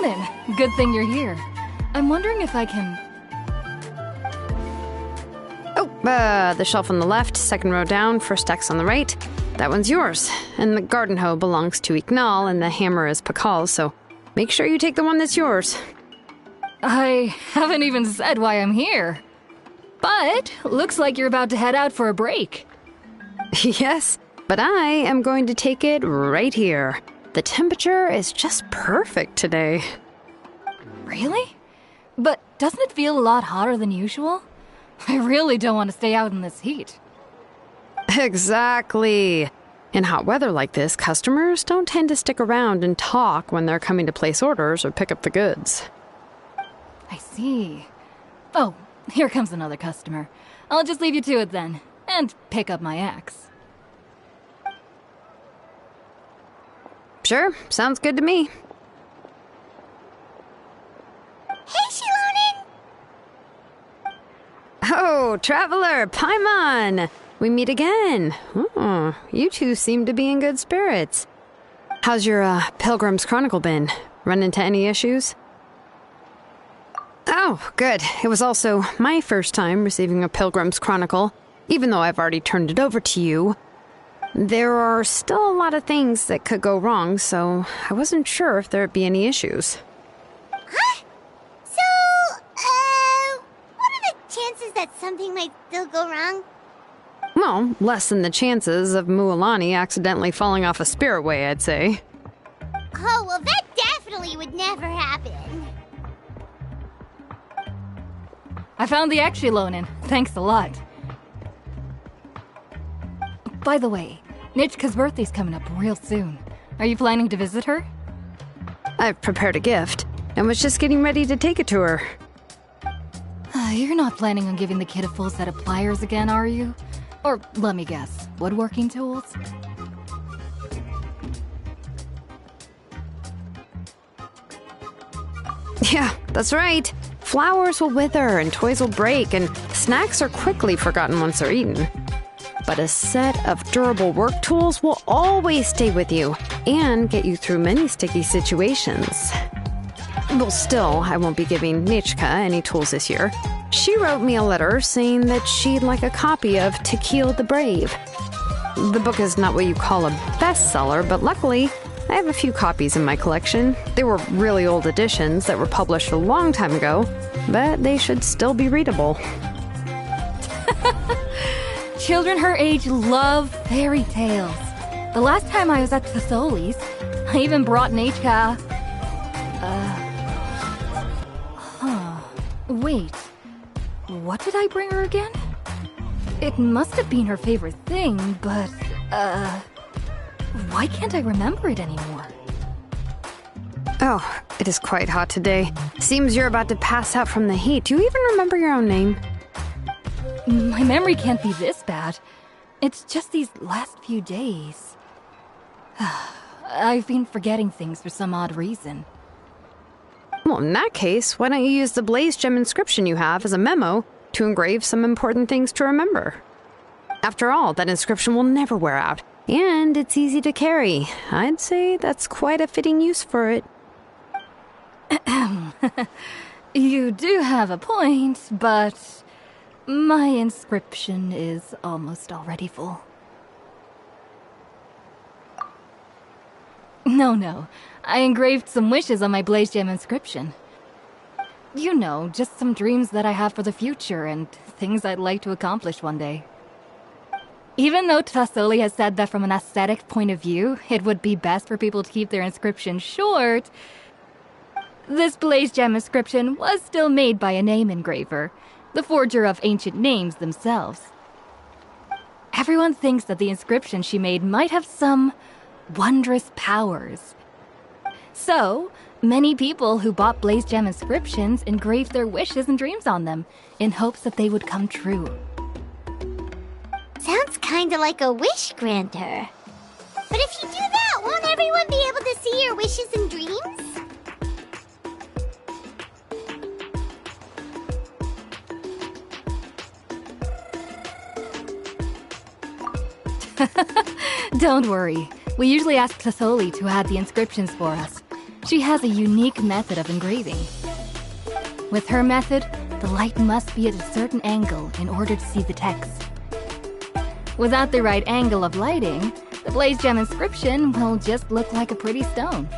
Lonin! Good thing you're here. I'm wondering if I can... Oh, the shelf on the left, second row down, first X on the right. That one's yours. And the garden hoe belongs to Ignal, and the hammer is Pakal's, so make sure you take the one that's yours. I haven't even said why I'm here. But looks like you're about to head out for a break. Yes, but I am going to take it right here. The temperature is just perfect today. Really? But doesn't it feel a lot hotter than usual? I really don't want to stay out in this heat. Exactly. In hot weather like this, customers don't tend to stick around and talk when they're coming to place orders or pick up the goods. I see. Oh, here comes another customer. I'll just leave you to it then, and pick up my axe. Sure, sounds good to me. Hey, Shilonin! Oh, Traveler, Paimon! We meet again. Oh, you two seem to be in good spirits. How's your, Pilgrim's Chronicle been? Run into any issues? Oh, good. It was also my first time receiving a Pilgrim's Chronicle, even though I've already turned it over to you. There are still a lot of things that could go wrong, so I wasn't sure if there'd be any issues. Huh? So, what are the chances that something might still go wrong? Well, less than the chances of Mualani accidentally falling off a spirit way, I'd say. Oh, well, that definitely would never happen. I found the axe, Lonin. Thanks a lot. By the way, Nichka's birthday's coming up real soon. Are you planning to visit her? I've prepared a gift, and was just getting ready to take it to her. You're not planning on giving the kid a full set of pliers again, are you? Or, let me guess, woodworking tools? Yeah, that's right. Flowers will wither and toys will break, and snacks are quickly forgotten once they're eaten. But a set of durable work tools will always stay with you and get you through many sticky situations. Well, still, I won't be giving Nichka any tools this year. She wrote me a letter saying that she'd like a copy of To Kill the Brave. The book is not what you call a bestseller, but luckily, I have a few copies in my collection. They were really old editions that were published a long time ago, but they should still be readable. Children her age love fairy tales. The last time I was at Thesoli's, I even brought Nichka... Wait, what did I bring her again? It must have been her favorite thing, but, why can't I remember it anymore? Oh, it is quite hot today. Seems you're about to pass out from the heat. Do you even remember your own name? My memory can't be this bad. It's just these last few days. I've been forgetting things for some odd reason. Well, in that case, why don't you use the Blaze Gem inscription you have as a memo to engrave some important things to remember? After all, that inscription will never wear out, and it's easy to carry. I'd say that's quite a fitting use for it. You do have a point, but my inscription is almost already full. No. I engraved some wishes on my Blaze Gem inscription. You know, just some dreams that I have for the future and things I'd like to accomplish one day. Even though Thesoli has said that from an aesthetic point of view, it would be best for people to keep their inscription short, this Blaze Gem inscription was still made by a name engraver, the forger of ancient names themselves. Everyone thinks that the inscription she made might have some wondrous powers. So, many people who bought Blaze Gem inscriptions engraved their wishes and dreams on them, in hopes that they would come true. Sounds kinda like a wish granter. But if you do that, won't everyone be able to see your wishes and dreams? Don't worry. We usually ask Thesoli to add the inscriptions for us. She has a unique method of engraving. With her method, the light must be at a certain angle in order to see the text. Without the right angle of lighting, the blaze gem inscription will just look like a pretty stone.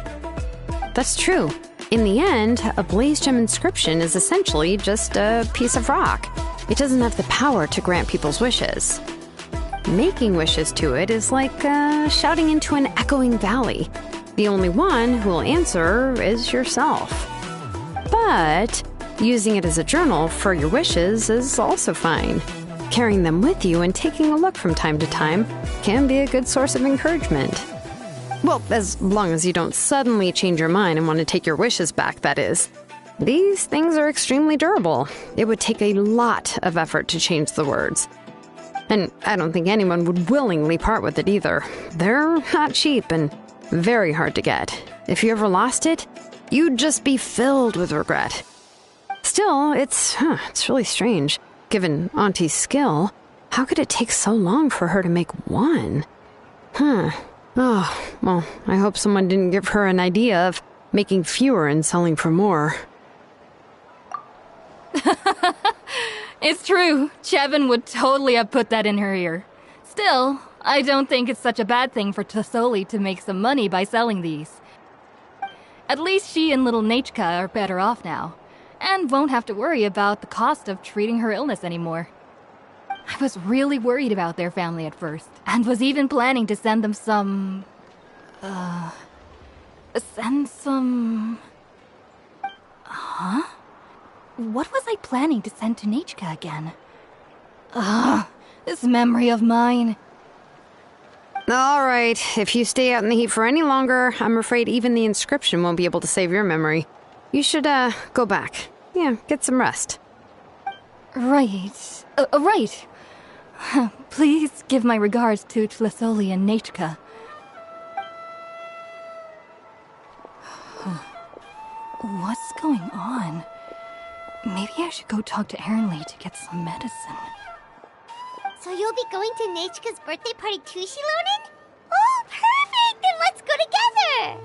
That's true. In the end, a blaze gem inscription is essentially just a piece of rock. It doesn't have the power to grant people's wishes. Making wishes to it is like shouting into an echoing valley. The only one who will answer is yourself. But using it as a journal for your wishes is also fine. Carrying them with you and taking a look from time to time can be a good source of encouragement. Well, as long as you don't suddenly change your mind and want to take your wishes back, that is. These things are extremely durable. It would take a lot of effort to change the words. And I don't think anyone would willingly part with it either. They're not cheap and very hard to get. If you ever lost it, you'd just be filled with regret. Still, it's really strange. Given Auntie's skill, how could it take so long for her to make one? Oh, well, I hope someone didn't give her an idea of making fewer and selling for more. It's true. Chevin would totally have put that in her ear. Still, I don't think it's such a bad thing for Tasoli to make some money by selling these. At least she and little Nachka are better off now, and won't have to worry about the cost of treating her illness anymore. I was really worried about their family at first, and was even planning to send them some... Huh? What was I planning to send to Nachka again? This memory of mine. All right, if you stay out in the heat for any longer, I'm afraid even the inscription won't be able to save your memory. You should, go back. Yeah, get some rest. Right. Right. Please give my regards to Tlisoli and Nachka. What's going on? Maybe I should go talk to Ernly to get some medicine. So you'll be going to Nachka's birthday party too, Shilonen? Oh, perfect! Then let's go together!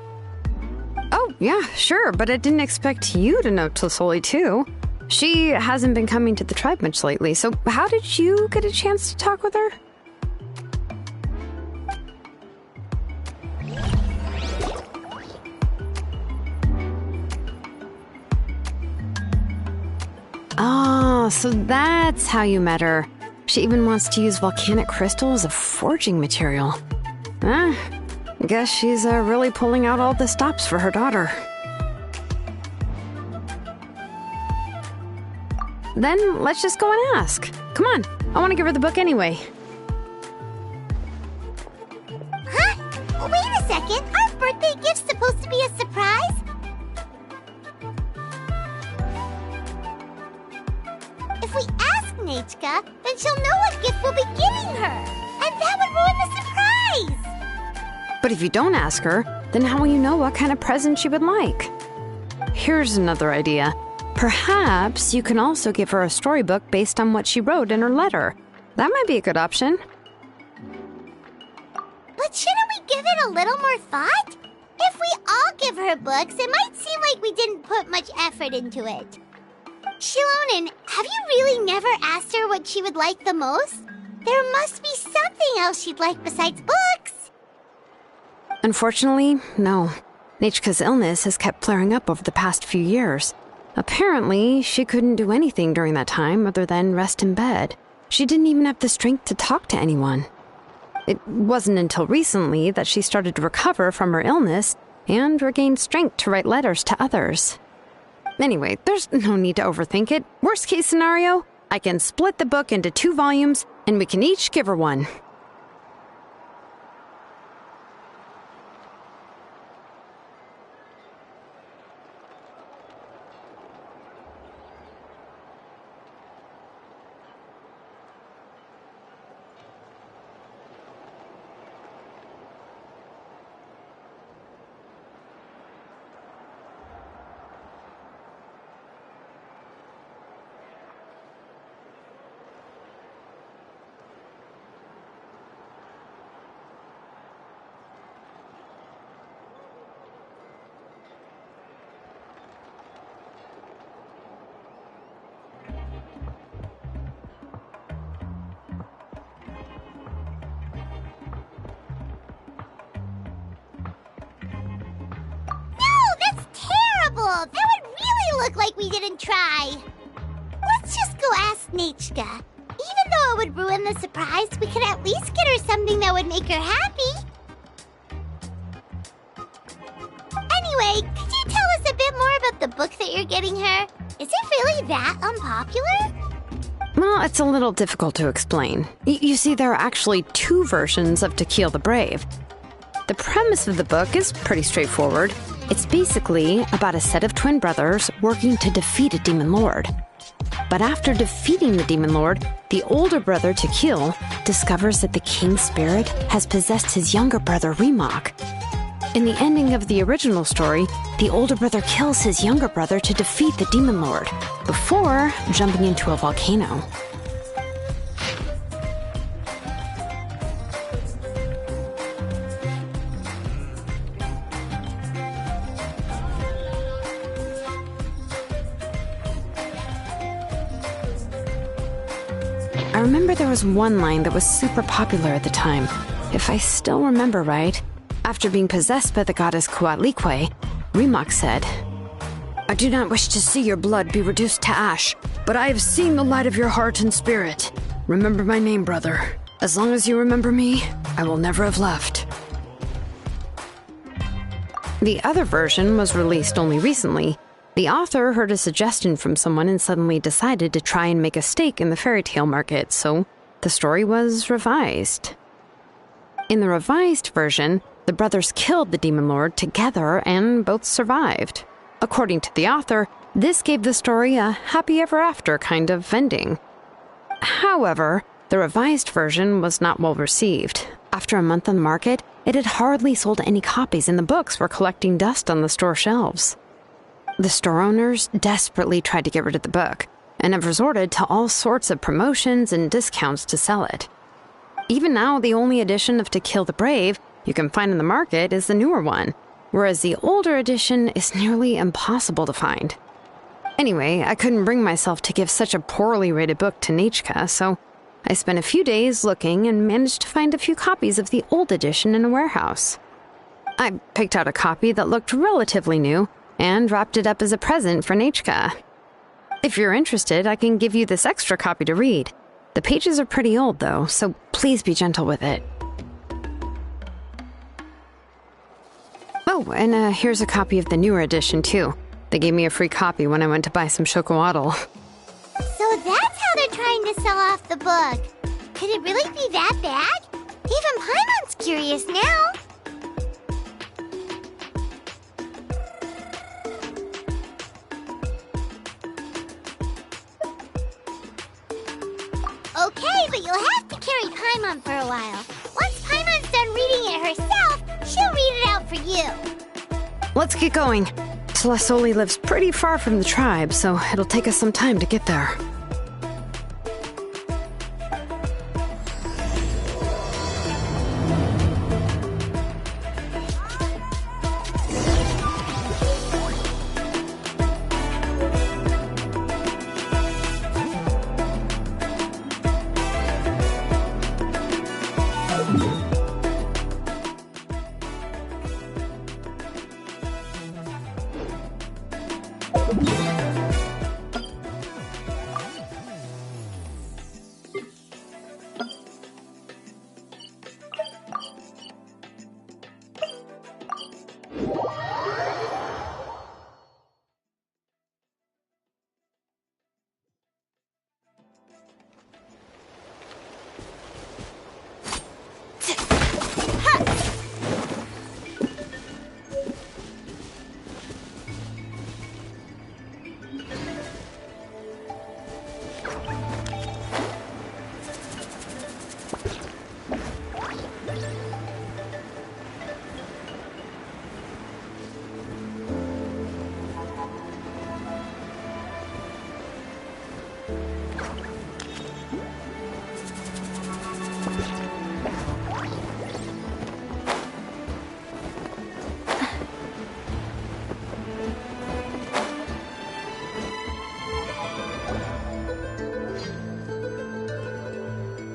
Oh, yeah, sure, but I didn't expect you to know Tlisoli too. She hasn't been coming to the tribe much lately, so how did you get a chance to talk with her? Oh, so that's how you met her. She even wants to use volcanic crystal as a forging material. I guess she's really pulling out all the stops for her daughter. Then let's just go and ask. Come on, I want to give her the book anyway. Huh? Wait a second, our birthday gift's supposed to be a surprise? If we ask Nachka, then she'll know what gift we'll be giving her. And that would ruin the surprise. But if you don't ask her, then how will you know what kind of present she would like? Here's another idea. Perhaps you can also give her a storybook based on what she wrote in her letter. That might be a good option. But shouldn't we give it a little more thought? If we all give her books, it might seem like we didn't put much effort into it. Shilonen, have you really never asked her what she would like the most? There must be something else she'd like besides books. Unfortunately, no. Nachka's illness has kept flaring up over the past few years. Apparently, she couldn't do anything during that time other than rest in bed. She didn't even have the strength to talk to anyone. It wasn't until recently that she started to recover from her illness and regained strength to write letters to others. Anyway, there's no need to overthink it. Worst case scenario, I can split the book into 2 volumes and we can each give her one. That would really look like we didn't try. Let's just go ask Nechka. Even though it would ruin the surprise, we could at least get her something that would make her happy. Anyway, could you tell us a bit more about the book that you're getting her? Is it really that unpopular? Well, it's a little difficult to explain. You see, there are actually two versions of To Kill the Brave. The premise of the book is pretty straightforward. It's basically about a set of twin brothers working to defeat a demon lord. But after defeating the demon lord, the older brother, To Kill, discovers that the king's spirit has possessed his younger brother, Remok. In the ending of the original story, the older brother kills his younger brother to defeat the demon lord, before jumping into a volcano. I remember there was one line that was super popular at the time. If I still remember right, after being possessed by the goddess Coatlicue, Remok said, "I do not wish to see your blood be reduced to ash, but I have seen the light of your heart and spirit. Remember my name, brother. As long as you remember me, I will never have left." The other version was released only recently. The author heard a suggestion from someone and suddenly decided to try and make a stake in the fairy tale market, so the story was revised. In the revised version, the brothers killed the demon lord together and both survived. According to the author, this gave the story a happy ever after kind of ending. However, the revised version was not well received. After a month on the market, it had hardly sold any copies and the books were collecting dust on the store shelves. The store owners desperately tried to get rid of the book and have resorted to all sorts of promotions and discounts to sell it. Even now, the only edition of To Kill the Brave you can find in the market is the newer one, whereas the older edition is nearly impossible to find. Anyway, I couldn't bring myself to give such a poorly rated book to Nechka, so I spent a few days looking and managed to find a few copies of the old edition in a warehouse. I picked out a copy that looked relatively new and wrapped it up as a present for Nechka. If you're interested, I can give you this extra copy to read. The pages are pretty old, though, so please be gentle with it. Oh, and here's a copy of the newer edition, too. They gave me a free copy when I went to buy some chocolatl. So that's how they're trying to sell off the book. Could it really be that bad? Even Paimon's curious now. Okay, but you'll have to carry Paimon for a while. Once Paimon's done reading it herself, she'll read it out for you. Let's get going. Celestoli lives pretty far from the tribe, so it'll take us some time to get there.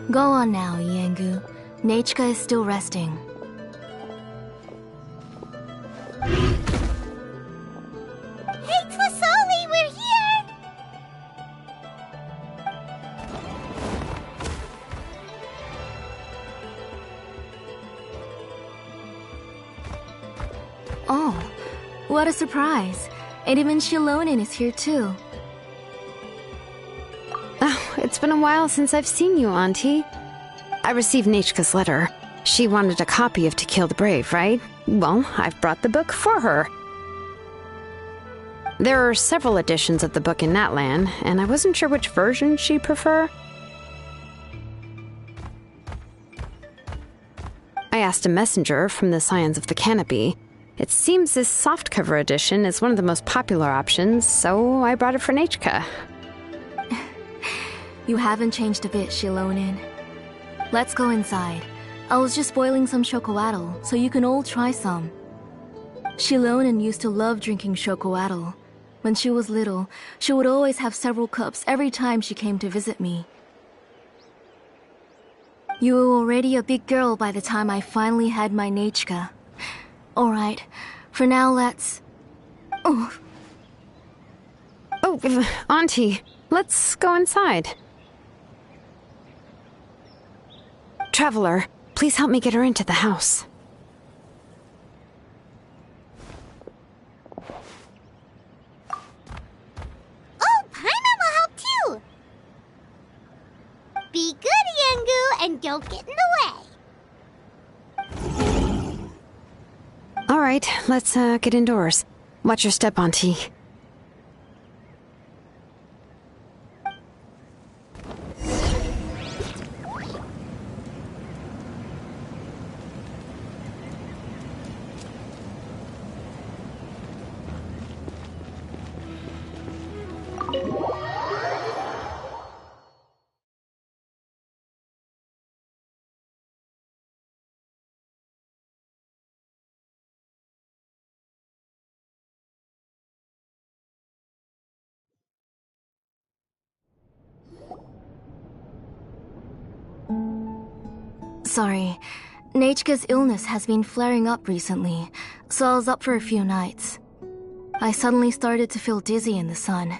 Go on now, Yengu. Nechka is still resting. Hey, Oh, what a surprise. And even Shilonen is here too. Oh, it's been a while since I've seen you, Auntie. I received Nechka's letter. She wanted a copy of To Kill the Brave, right? Well, I've brought the book for her. There are several editions of the book in Natlan, and I wasn't sure which version she'd prefer. I asked a messenger from the Scions of the Canopy. It seems this softcover edition is one of the most popular options, so I brought it for Nechka. You haven't changed a bit, Shilonen. Let's go inside. I was just boiling some chocoatl, so you can all try some. Shilonen used to love drinking chocoatl. When she was little, she would always have several cups every time she came to visit me. You were already a big girl by the time I finally had my Nechka. Alright, for now let's... Oh, Auntie, let's go inside. Traveler, please help me get her into the house. Oh, Paimon will help too! Be good, Yangu, and don't get in the way. All right, let's get indoors. Watch your step, Auntie. sorry. Nechka's illness has been flaring up recently, so I was up for a few nights. I suddenly started to feel dizzy in the sun.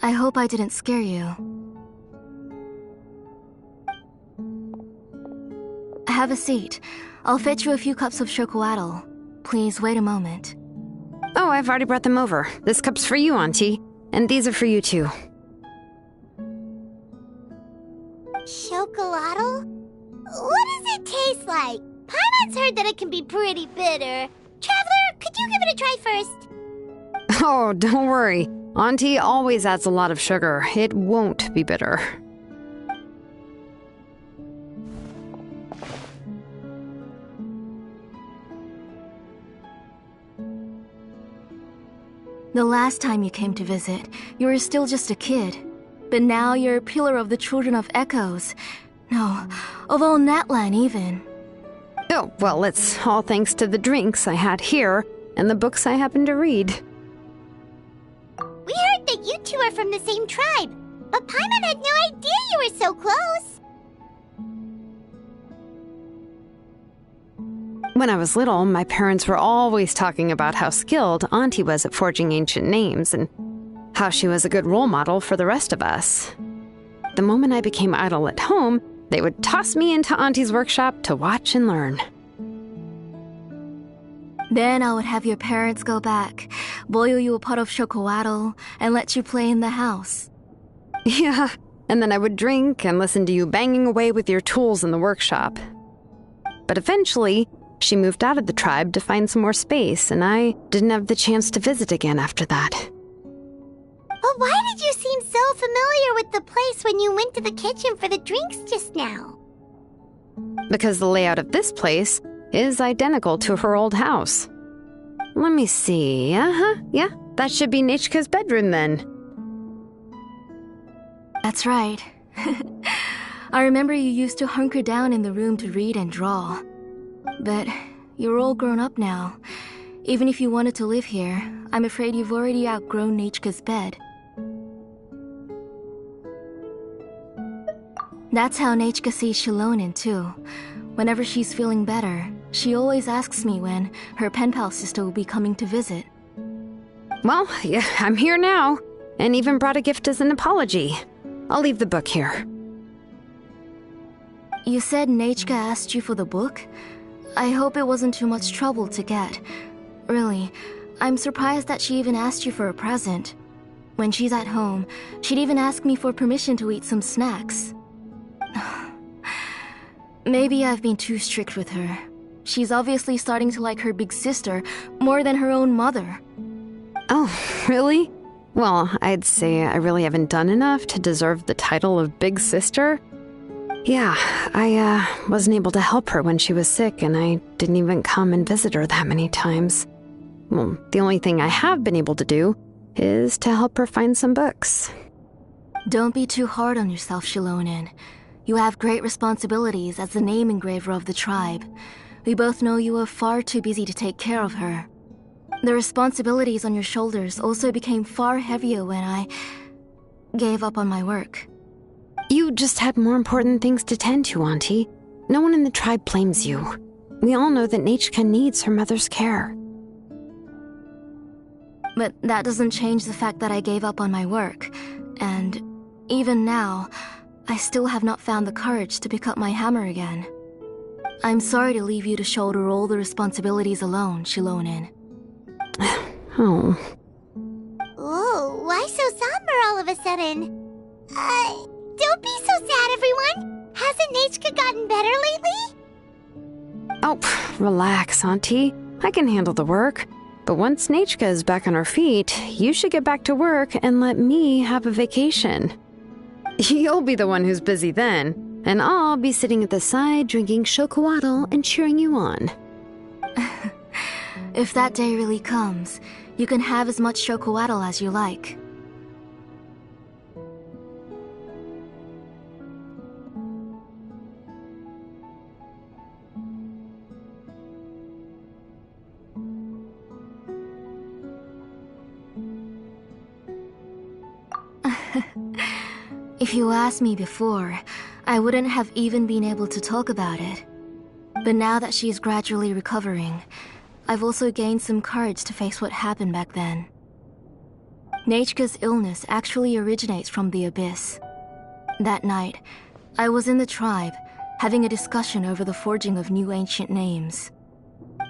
I hope I didn't scare you. Have a seat. I'll fetch you a few cups of chocoatl. Please wait a moment. Oh, I've already brought them over. This cup's for you, Auntie. And these are for you, too. Chocolatl? What does it taste like? Paimon's heard that it can be pretty bitter. Traveler, could you give it a try first? Oh, don't worry. Auntie always adds a lot of sugar. It won't be bitter. The last time you came to visit, you were still just a kid. But now you're a pillar of the Children of Echoes. No, of all Natlan even. Oh, well, it's all thanks to the drinks I had here and the books I happened to read. We heard that you two are from the same tribe, but Paimon had no idea you were so close. When I was little, my parents were always talking about how skilled Auntie was at forging ancient names and how she was a good role model for the rest of us. The moment I became idle at home, they would toss me into Auntie's workshop to watch and learn. Then I would have your parents go back, boil you a pot of chocoatl, and let you play in the house. Yeah, and then I would drink and listen to you banging away with your tools in the workshop. But eventually, she moved out of the tribe to find some more space, and I didn't have the chance to visit again after that. But why did you seem so familiar with the place when you went to the kitchen for the drinks just now? Because the layout of this place is identical to her old house. Let me see. Yeah, that should be Nechka's bedroom then. That's right. I remember you used to hunker down in the room to read and draw. But you're all grown up now. Even if you wanted to live here, I'm afraid you've already outgrown Nechka's bed. That's how Nechka sees Shilonen too. Whenever she's feeling better, she always asks me when her pen pal sister will be coming to visit. Well, yeah, I'm here now, and even brought a gift as an apology. I'll leave the book here. You said Nechka asked you for the book? I hope it wasn't too much trouble to get. Really, I'm surprised that she even asked you for a present. When she's at home, she'd even ask me for permission to eat some snacks. Maybe I've been too strict with her. She's obviously starting to like her big sister more than her own mother. Oh, really? Well, I'd say I really haven't done enough to deserve the title of big sister. Yeah, I wasn't able to help her when she was sick, and I didn't even come and visit her that many times. Well, the only thing I have been able to do is to help her find some books. Don't be too hard on yourself, Shilonen. You have great responsibilities as the name engraver of the tribe. We both know you are far too busy to take care of her. The responsibilities on your shoulders also became far heavier when I gave up on my work. You just had more important things to tend to, Auntie. No one in the tribe blames you. We all know that Nachka needs her mother's care. But that doesn't change the fact that I gave up on my work, and even now, I still have not found the courage to pick up my hammer again. I'm sorry to leave you to shoulder all the responsibilities alone, Shilonen. Oh. Oh, why so somber all of a sudden? Don't be so sad, everyone! Hasn't Nachka gotten better lately? Oh, relax, Auntie. I can handle the work. But once Nachka is back on her feet, you should get back to work and let me have a vacation. You'll be the one who's busy then, and I'll be sitting at the side drinking chocolatl and cheering you on. If that day really comes, you can have as much chocolatl as you like. If you asked me before, I wouldn't have even been able to talk about it. But now that she's gradually recovering, I've also gained some courage to face what happened back then. Nachka's illness actually originates from the Abyss. That night, I was in the tribe, having a discussion over the forging of new ancient names.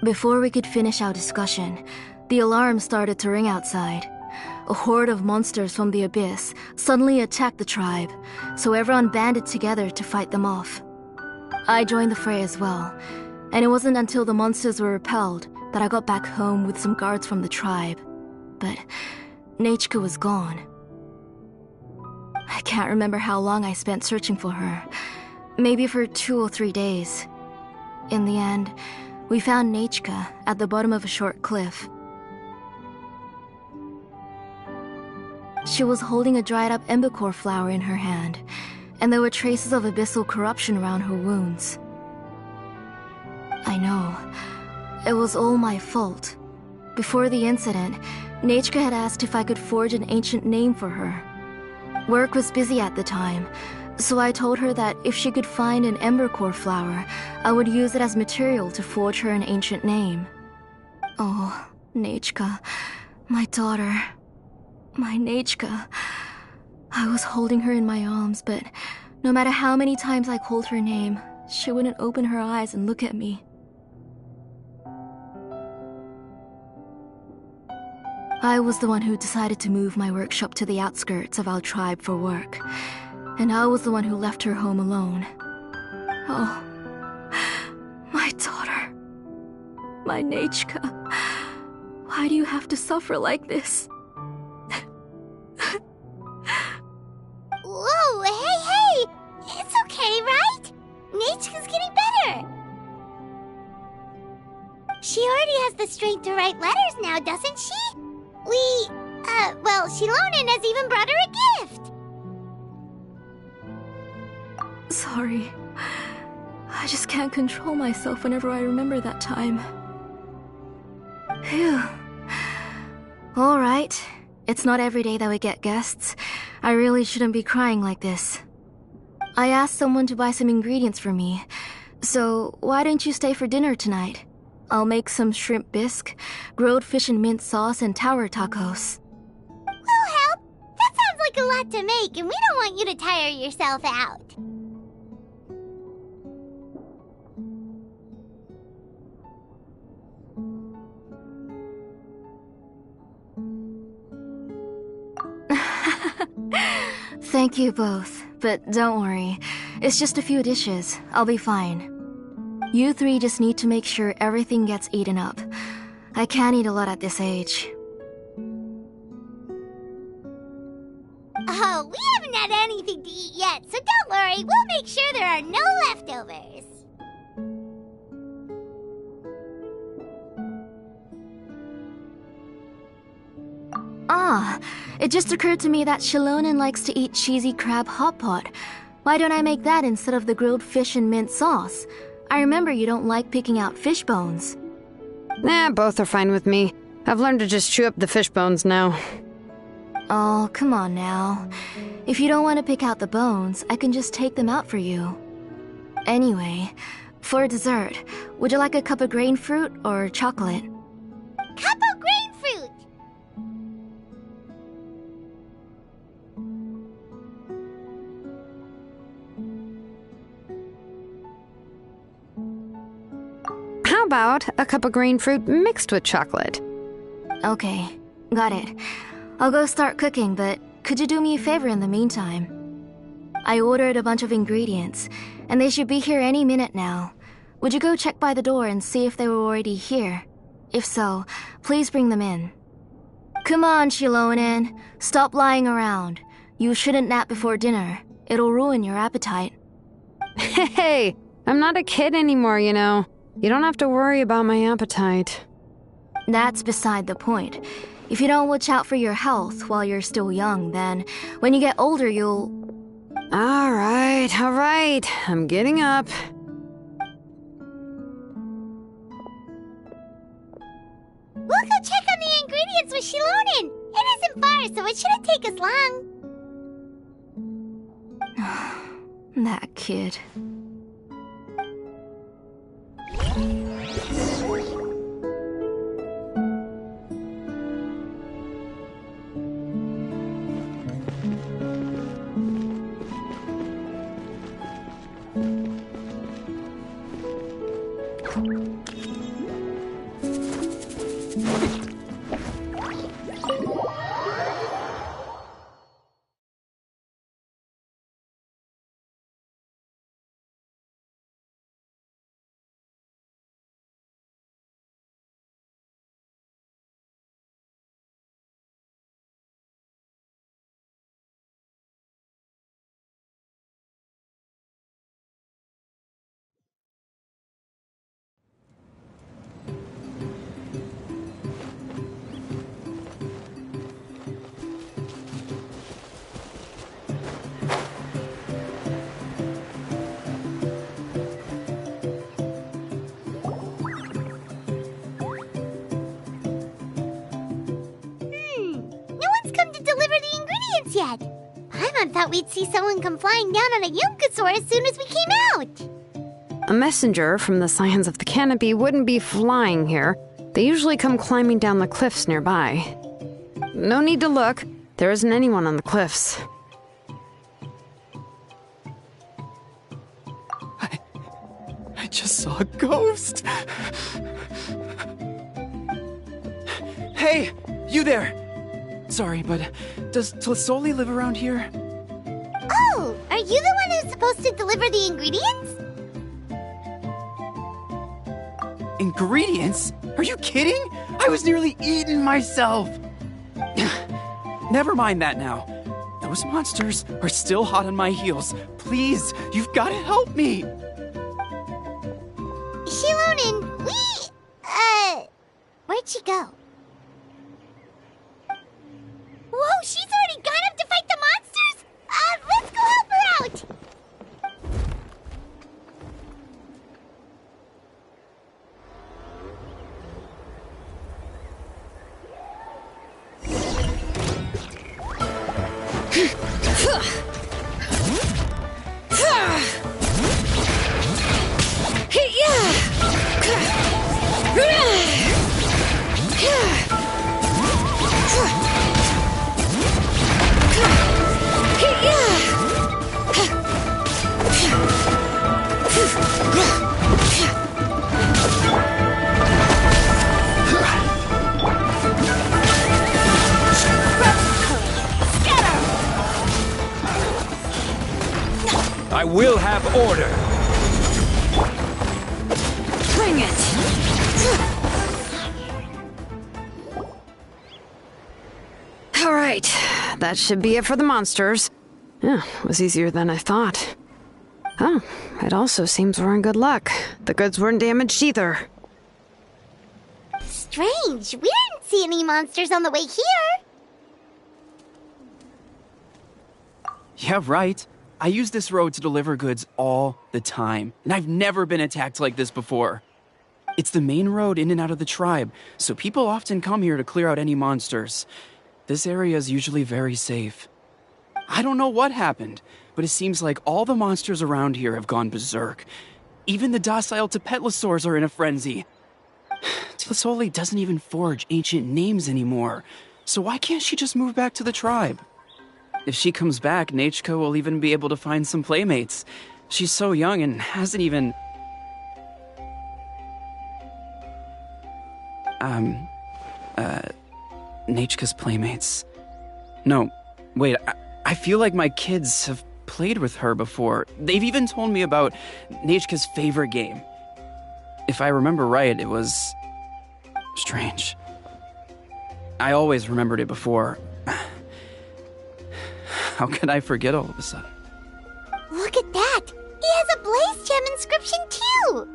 Before we could finish our discussion, the alarm started to ring outside. A horde of monsters from the Abyss suddenly attacked the tribe, so everyone banded together to fight them off. I joined the fray as well, and it wasn't until the monsters were repelled that I got back home with some guards from the tribe. But Nachka was gone. I can't remember how long I spent searching for her, maybe for 2 or 3 days. In the end, we found Nachka at the bottom of a short cliff. She was holding a dried-up embercore flower in her hand, and there were traces of abyssal corruption around her wounds. I know. It was all my fault. Before the incident, Nachka had asked if I could forge an ancient name for her. Work was busy at the time, so I told her that if she could find an embercore flower, I would use it as material to forge her an ancient name. Oh, Nachka, my daughter. My Nachka. I was holding her in my arms, but no matter how many times I called her name, she wouldn't open her eyes and look at me. I was the one who decided to move my workshop to the outskirts of our tribe for work, and I was the one who left her home alone. Oh, my daughter. My Nachka. Why do you have to suffer like this? Whoa, hey! It's okay, right? Nachka's getting better. She already has the strength to write letters now, doesn't she? Shilonen has even brought her a gift. Sorry. I just can't control myself whenever I remember that time. Phew. Alright. It's not every day that we get guests. I really shouldn't be crying like this. I asked someone to buy some ingredients for me, so why don't you stay for dinner tonight? I'll make some shrimp bisque, grilled fish and mint sauce, and tower tacos. We'll help. That sounds like a lot to make, and we don't want you to tire yourself out. Thank you both, but don't worry. It's just a few dishes. I'll be fine. You three just need to make sure everything gets eaten up. I can't eat a lot at this age. Oh, we haven't had anything to eat yet, so don't worry. We'll make sure there are no leftovers. Ah, it just occurred to me that Shilonen likes to eat cheesy crab hot pot. Why don't I make that instead of the grilled fish and mint sauce? I remember you don't like picking out fish bones. Nah, both are fine with me. I've learned to just chew up the fish bones now. Oh, come on now. If you don't want to pick out the bones, I can just take them out for you. Anyway, for dessert, would you like a cup of grain fruit or chocolate? Cup of grain fruit! How about a cup of green fruit mixed with chocolate? Okay, got it. I'll go start cooking, but could you do me a favor in the meantime? I ordered a bunch of ingredients, and they should be here any minute now. Would you go check by the door and see if they were already here? If so, please bring them in. Come on, Shilonen. Stop lying around. You shouldn't nap before dinner. It'll ruin your appetite. Hey, I'm not a kid anymore, you know. You don't have to worry about my appetite. That's beside the point. If you don't watch out for your health while you're still young, then when you get older, you'll... All right. I'm getting up. We'll go check on the ingredients with Shilonen. It isn't far, so it shouldn't take us long. That kid. Yet. Paimon thought we'd see someone come flying down on a Yunkasaur as soon as we came out. A messenger from the Scions of the Canopy wouldn't be flying here. They usually come climbing down the cliffs nearby. No need to look. There isn't anyone on the cliffs. I just saw a ghost. Hey, you there! Sorry, but does Tlisoli live around here? Oh, are you the one who's supposed to deliver the ingredients? Ingredients? Are you kidding? I was nearly eaten myself! Never mind that now. Those monsters are still hot on my heels. Please, you've got to help me! Shilonen, where'd she go? Whoa, she's already gone up to fight the monsters? Let's go help her out! will have order. Bring it! Alright, that should be it for the monsters. Yeah, it was easier than I thought. Oh, it also seems we're in good luck. The goods weren't damaged either. Strange. We didn't see any monsters on the way here. Yeah, right. I use this road to deliver goods all the time, and I've never been attacked like this before. It's the main road in and out of the tribe, so people often come here to clear out any monsters. This area is usually very safe. I don't know what happened, but it seems like all the monsters around here have gone berserk. Even the docile Tepetlosaurs are in a frenzy. Tlisoli doesn't even forge ancient names anymore, so why can't she just move back to the tribe? If she comes back, Nachko will even be able to find some playmates. She's so young and hasn't even... Nachka's playmates. No, wait, I feel like my kids have played with her before. They've even told me about Nachka's favorite game. If I remember right, it was... strange. I always remembered it before. How could I forget all of a sudden? Look at that! He has a Blaze Gem inscription too!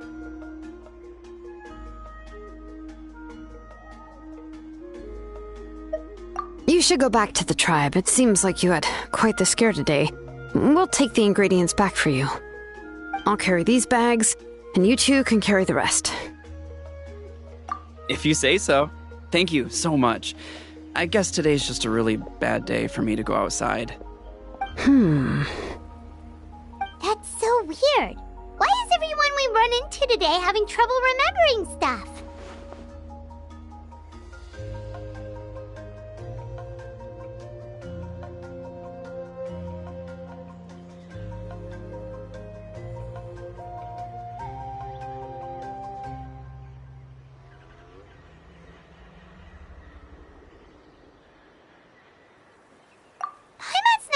You should go back to the tribe. It seems like you had quite the scare today. We'll take the ingredients back for you. I'll carry these bags, and you two can carry the rest. If you say so. Thank you so much. I guess today's just a really bad day for me to go outside. That's so weird. Why is everyone we run into today having trouble remembering stuff?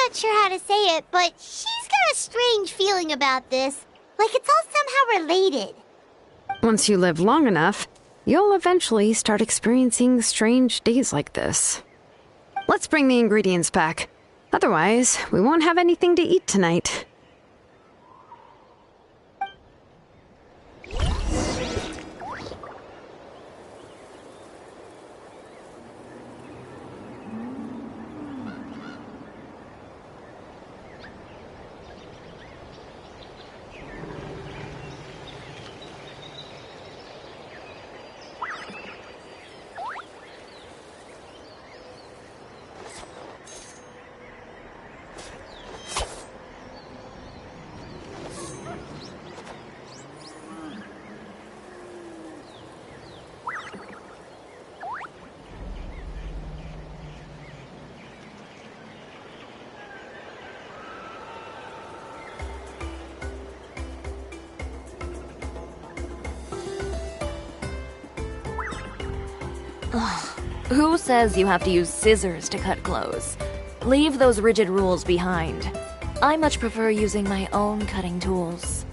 Not sure how to say it, but she's got a strange feeling about this. Like it's all somehow related. Once you live long enough, you'll eventually start experiencing strange days like this. Let's bring the ingredients back. Otherwise, we won't have anything to eat tonight. Who says you have to use scissors to cut clothes? Leave those rigid rules behind. I much prefer using my own cutting tools.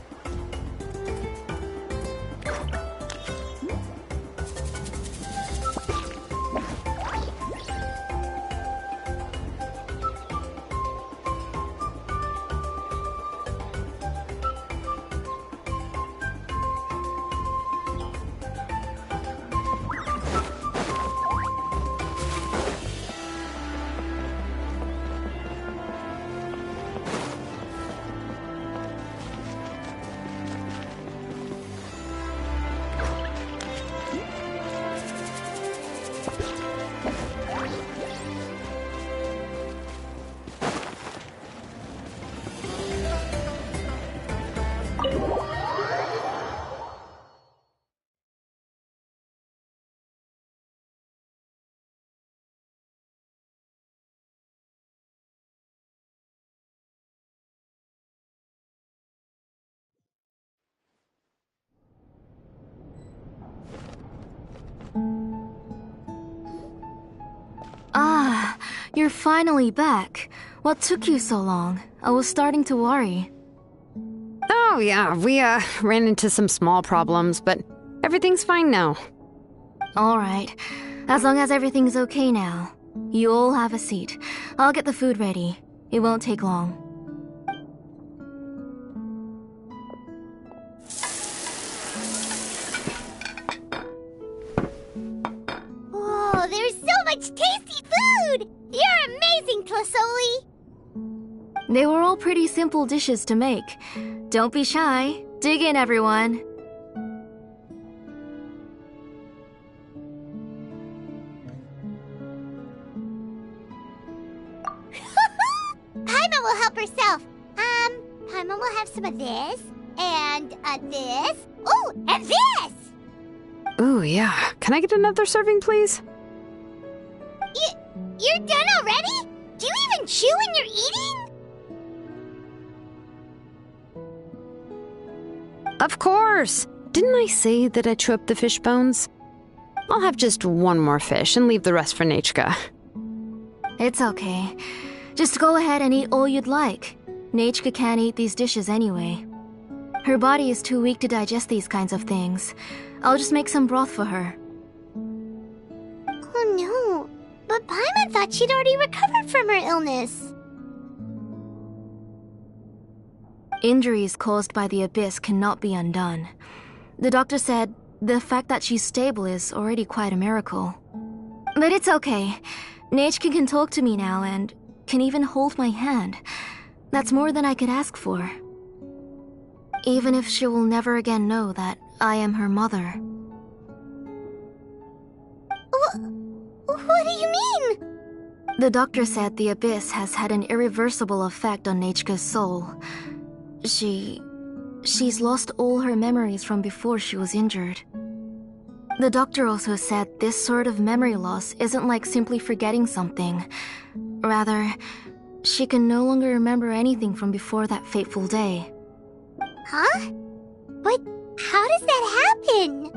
Ah, you're finally back. What took you so long? I was starting to worry. Oh, yeah, we ran into some small problems, but everything's fine now. All right. As long as everything's okay now. You all have a seat. I'll get the food ready. It won't take long. Oh, there's so much tasty food! You're amazing, Tlasoli! They were all pretty simple dishes to make. Don't be shy. Dig in, everyone. Paimon will help herself. Paimon will have some of this, and this. Oh, and this! Ooh, yeah. Can I get another serving, please? You're done already? Do you even chew when you're eating? Of course! Didn't I say that I chew up the fish bones? I'll have just one more fish and leave the rest for Nachka. It's okay. Just go ahead and eat all you'd like. Nachka can't eat these dishes anyway. Her body is too weak to digest these kinds of things. I'll just make some broth for her. Oh no, but Paimon thought she'd already recovered from her illness. Injuries caused by the abyss cannot be undone. The doctor said the fact that she's stable is already quite a miracle. But it's okay. Nachka can talk to me now and can even hold my hand. That's more than I could ask for. Even if she will never again know that I am her mother. What do you mean? The doctor said the abyss has had an irreversible effect on Nachka's soul. She's lost all her memories from before she was injured. The doctor also said this sort of memory loss isn't like simply forgetting something. Rather, she can no longer remember anything from before that fateful day. Huh? But how does that happen?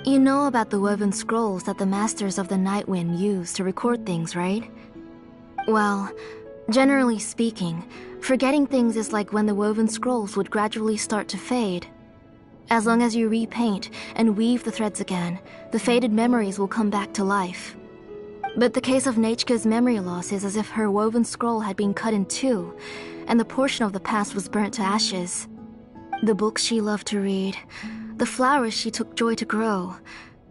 You know about the woven scrolls that the Masters of the Night Wind use to record things, right? Well, generally speaking, forgetting things is like when the woven scrolls would gradually start to fade. As long as you repaint and weave the threads again, the faded memories will come back to life. But the case of Nachka's memory loss is as if her woven scroll had been cut in two, and the portion of the past was burnt to ashes. The books she loved to read, the flowers she took joy to grow,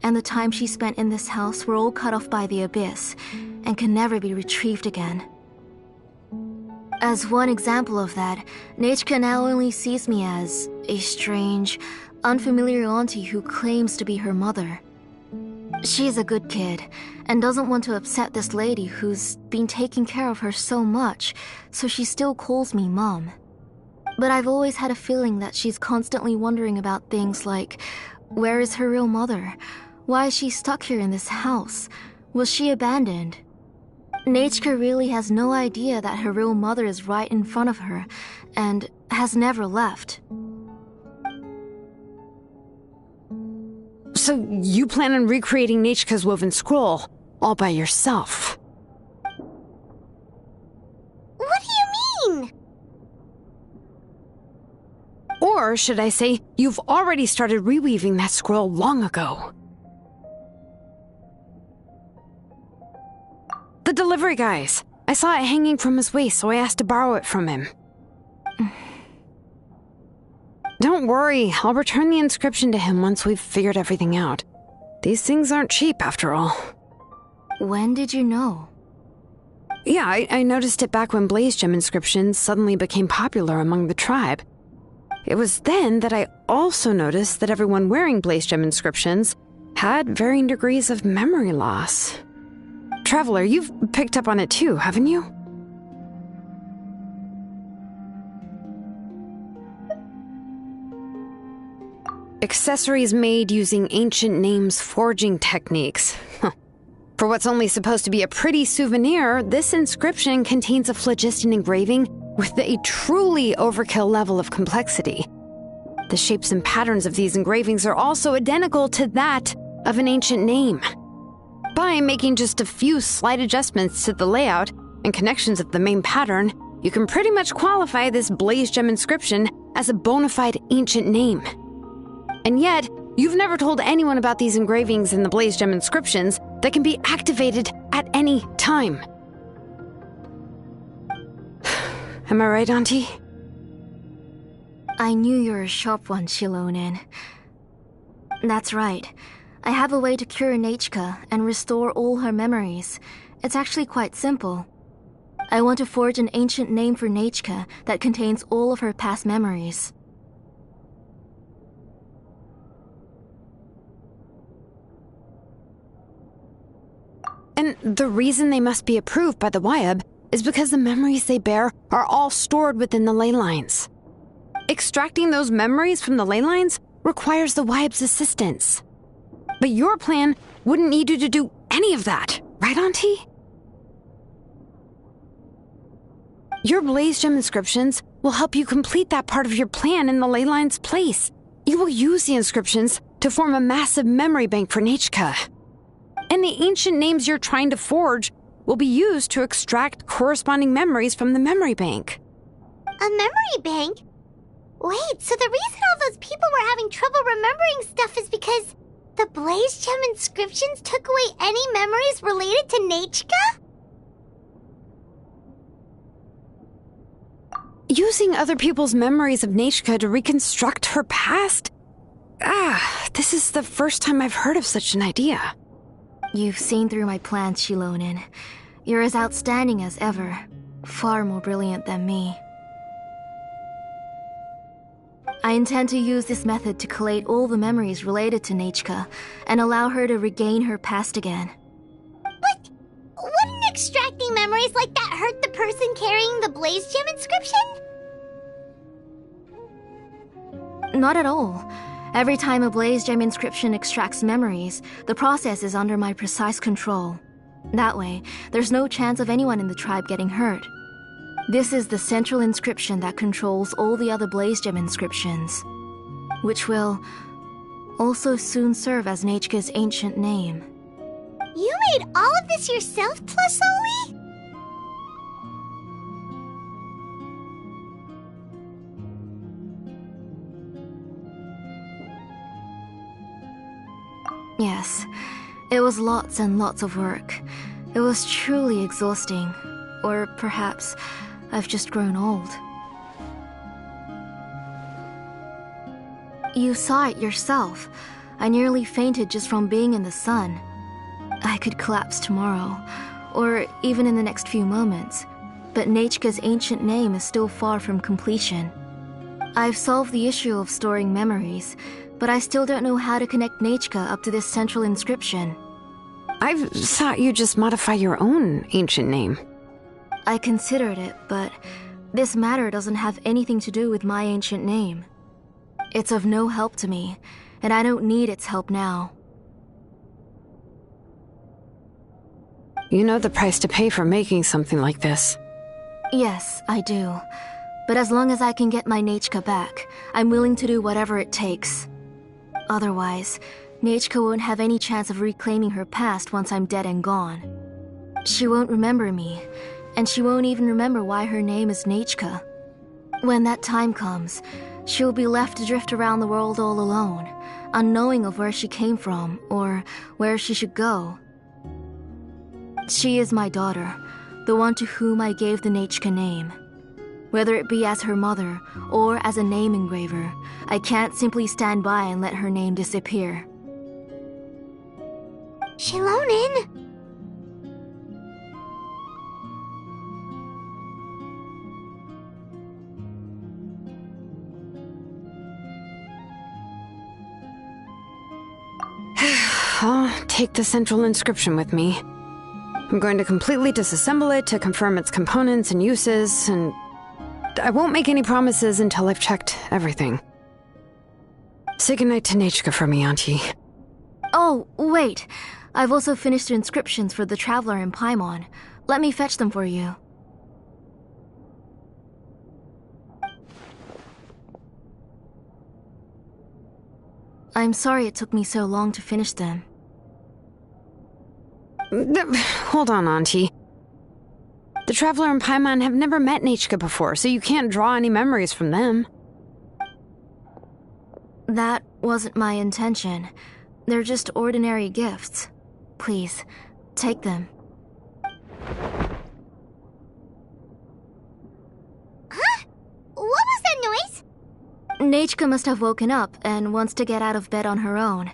and the time she spent in this house were all cut off by the abyss, and can never be retrieved again. As one example of that, Nachka now only sees me as a strange, unfamiliar auntie who claims to be her mother. She's a good kid, and doesn't want to upset this lady who's been taking care of her so much, so she still calls me Mom. But I've always had a feeling that she's constantly wondering about things like, where is her real mother? Why is she stuck here in this house? Was she abandoned? Nachka really has no idea that her real mother is right in front of her, and has never left. So you plan on recreating Nachka's woven scroll all by yourself? What do you mean? Or should I say, you've already started reweaving that scroll long ago. The delivery guys. I saw it hanging from his waist, so I asked to borrow it from him. Don't worry, I'll return the inscription to him once we've figured everything out. These things aren't cheap, after all. When did you know? Yeah, I noticed it back when blaze gem inscriptions suddenly became popular among the tribe. It was then that I also noticed that everyone wearing blaze gem inscriptions had varying degrees of memory loss. Traveler, you've picked up on it too, haven't you? Accessories made using ancient names forging techniques. For what's only supposed to be a pretty souvenir, this inscription contains a phlogiston engraving with a truly overkill level of complexity. The shapes and patterns of these engravings are also identical to that of an ancient name. By making just a few slight adjustments to the layout, and connections of the main pattern, you can pretty much qualify this blaze gem inscription as a bona fide ancient name. And yet, you've never told anyone about these engravings in the blaze gem inscriptions that can be activated at any time. Am I right, Auntie? I knew you were a sharp one, Shilonen. That's right. I have a way to cure Nechka and restore all her memories. It's actually quite simple. I want to forge an ancient name for Nechka that contains all of her past memories. And the reason they must be approved by the Wyab is because the memories they bear are all stored within the ley lines. Extracting those memories from the ley lines requires the Wyab's assistance. But your plan wouldn't need you to do any of that, right, Auntie? Your blaze gem inscriptions will help you complete that part of your plan in the ley line's place. You will use the inscriptions to form a massive memory bank for Nechka. And the ancient names you're trying to forge will be used to extract corresponding memories from the memory bank. A memory bank? Wait, so the reason all those people were having trouble remembering stuff is because the blaze gem inscriptions took away any memories related to Nechka? Using other people's memories of Nechka to reconstruct her past? This is the first time I've heard of such an idea. You've seen through my plans, Shilonen. You're as outstanding as ever. Far more brilliant than me. I intend to use this method to collate all the memories related to Nechka and allow her to regain her past again. But wouldn't extracting memories like that hurt the person carrying the blaze gem inscription? Not at all. Every time a blaze gem inscription extracts memories, the process is under my precise control. That way, there's no chance of anyone in the tribe getting hurt. This is the central inscription that controls all the other blaze gem inscriptions, which will also soon serve as Nechka's ancient name. You made all of this yourself, plus Oli? Yes, it was lots and lots of work. It was truly exhausting. Or perhaps I've just grown old. You saw it yourself. I nearly fainted just from being in the sun. I could collapse tomorrow, or even in the next few moments. But Nechka's ancient name is still far from completion. I've solved the issue of storing memories, but I still don't know how to connect Nechka up to this central inscription. I thought you just modify your own ancient name. I considered it, but this matter doesn't have anything to do with my ancient name. It's of no help to me, and I don't need its help now. You know the price to pay for making something like this. Yes, I do. But as long as I can get my Nechka back, I'm willing to do whatever it takes. Otherwise, Nechka won't have any chance of reclaiming her past once I'm dead and gone. She won't remember me, and she won't even remember why her name is Nechka. When that time comes, she'll be left to drift around the world all alone, unknowing of where she came from or where she should go. She is my daughter, the one to whom I gave the Nechka name. Whether it be as her mother or as a name engraver, I can't simply stand by and let her name disappear. Shilonen! I'll take the central inscription with me. I'm going to completely disassemble it to confirm its components and uses, and I won't make any promises until I've checked everything. Say goodnight to Nechka for me, Auntie. Oh, wait. I've also finished the inscriptions for the Traveler in Paimon. Let me fetch them for you. I'm sorry it took me so long to finish them. Hold on, Auntie. The Traveler and Paimon have never met Nechka before, so you can't draw any memories from them. That wasn't my intention. They're just ordinary gifts. Please, take them. Huh? What was that noise? Nechka must have woken up and wants to get out of bed on her own.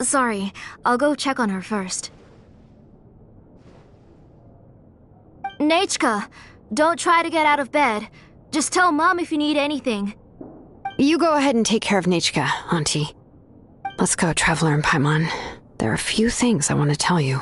Sorry, I'll go check on her first. Nechka, don't try to get out of bed. Just tell Mom if you need anything. You go ahead and take care of Nechka, Auntie. Let's go, Traveler and Paimon. There are a few things I want to tell you.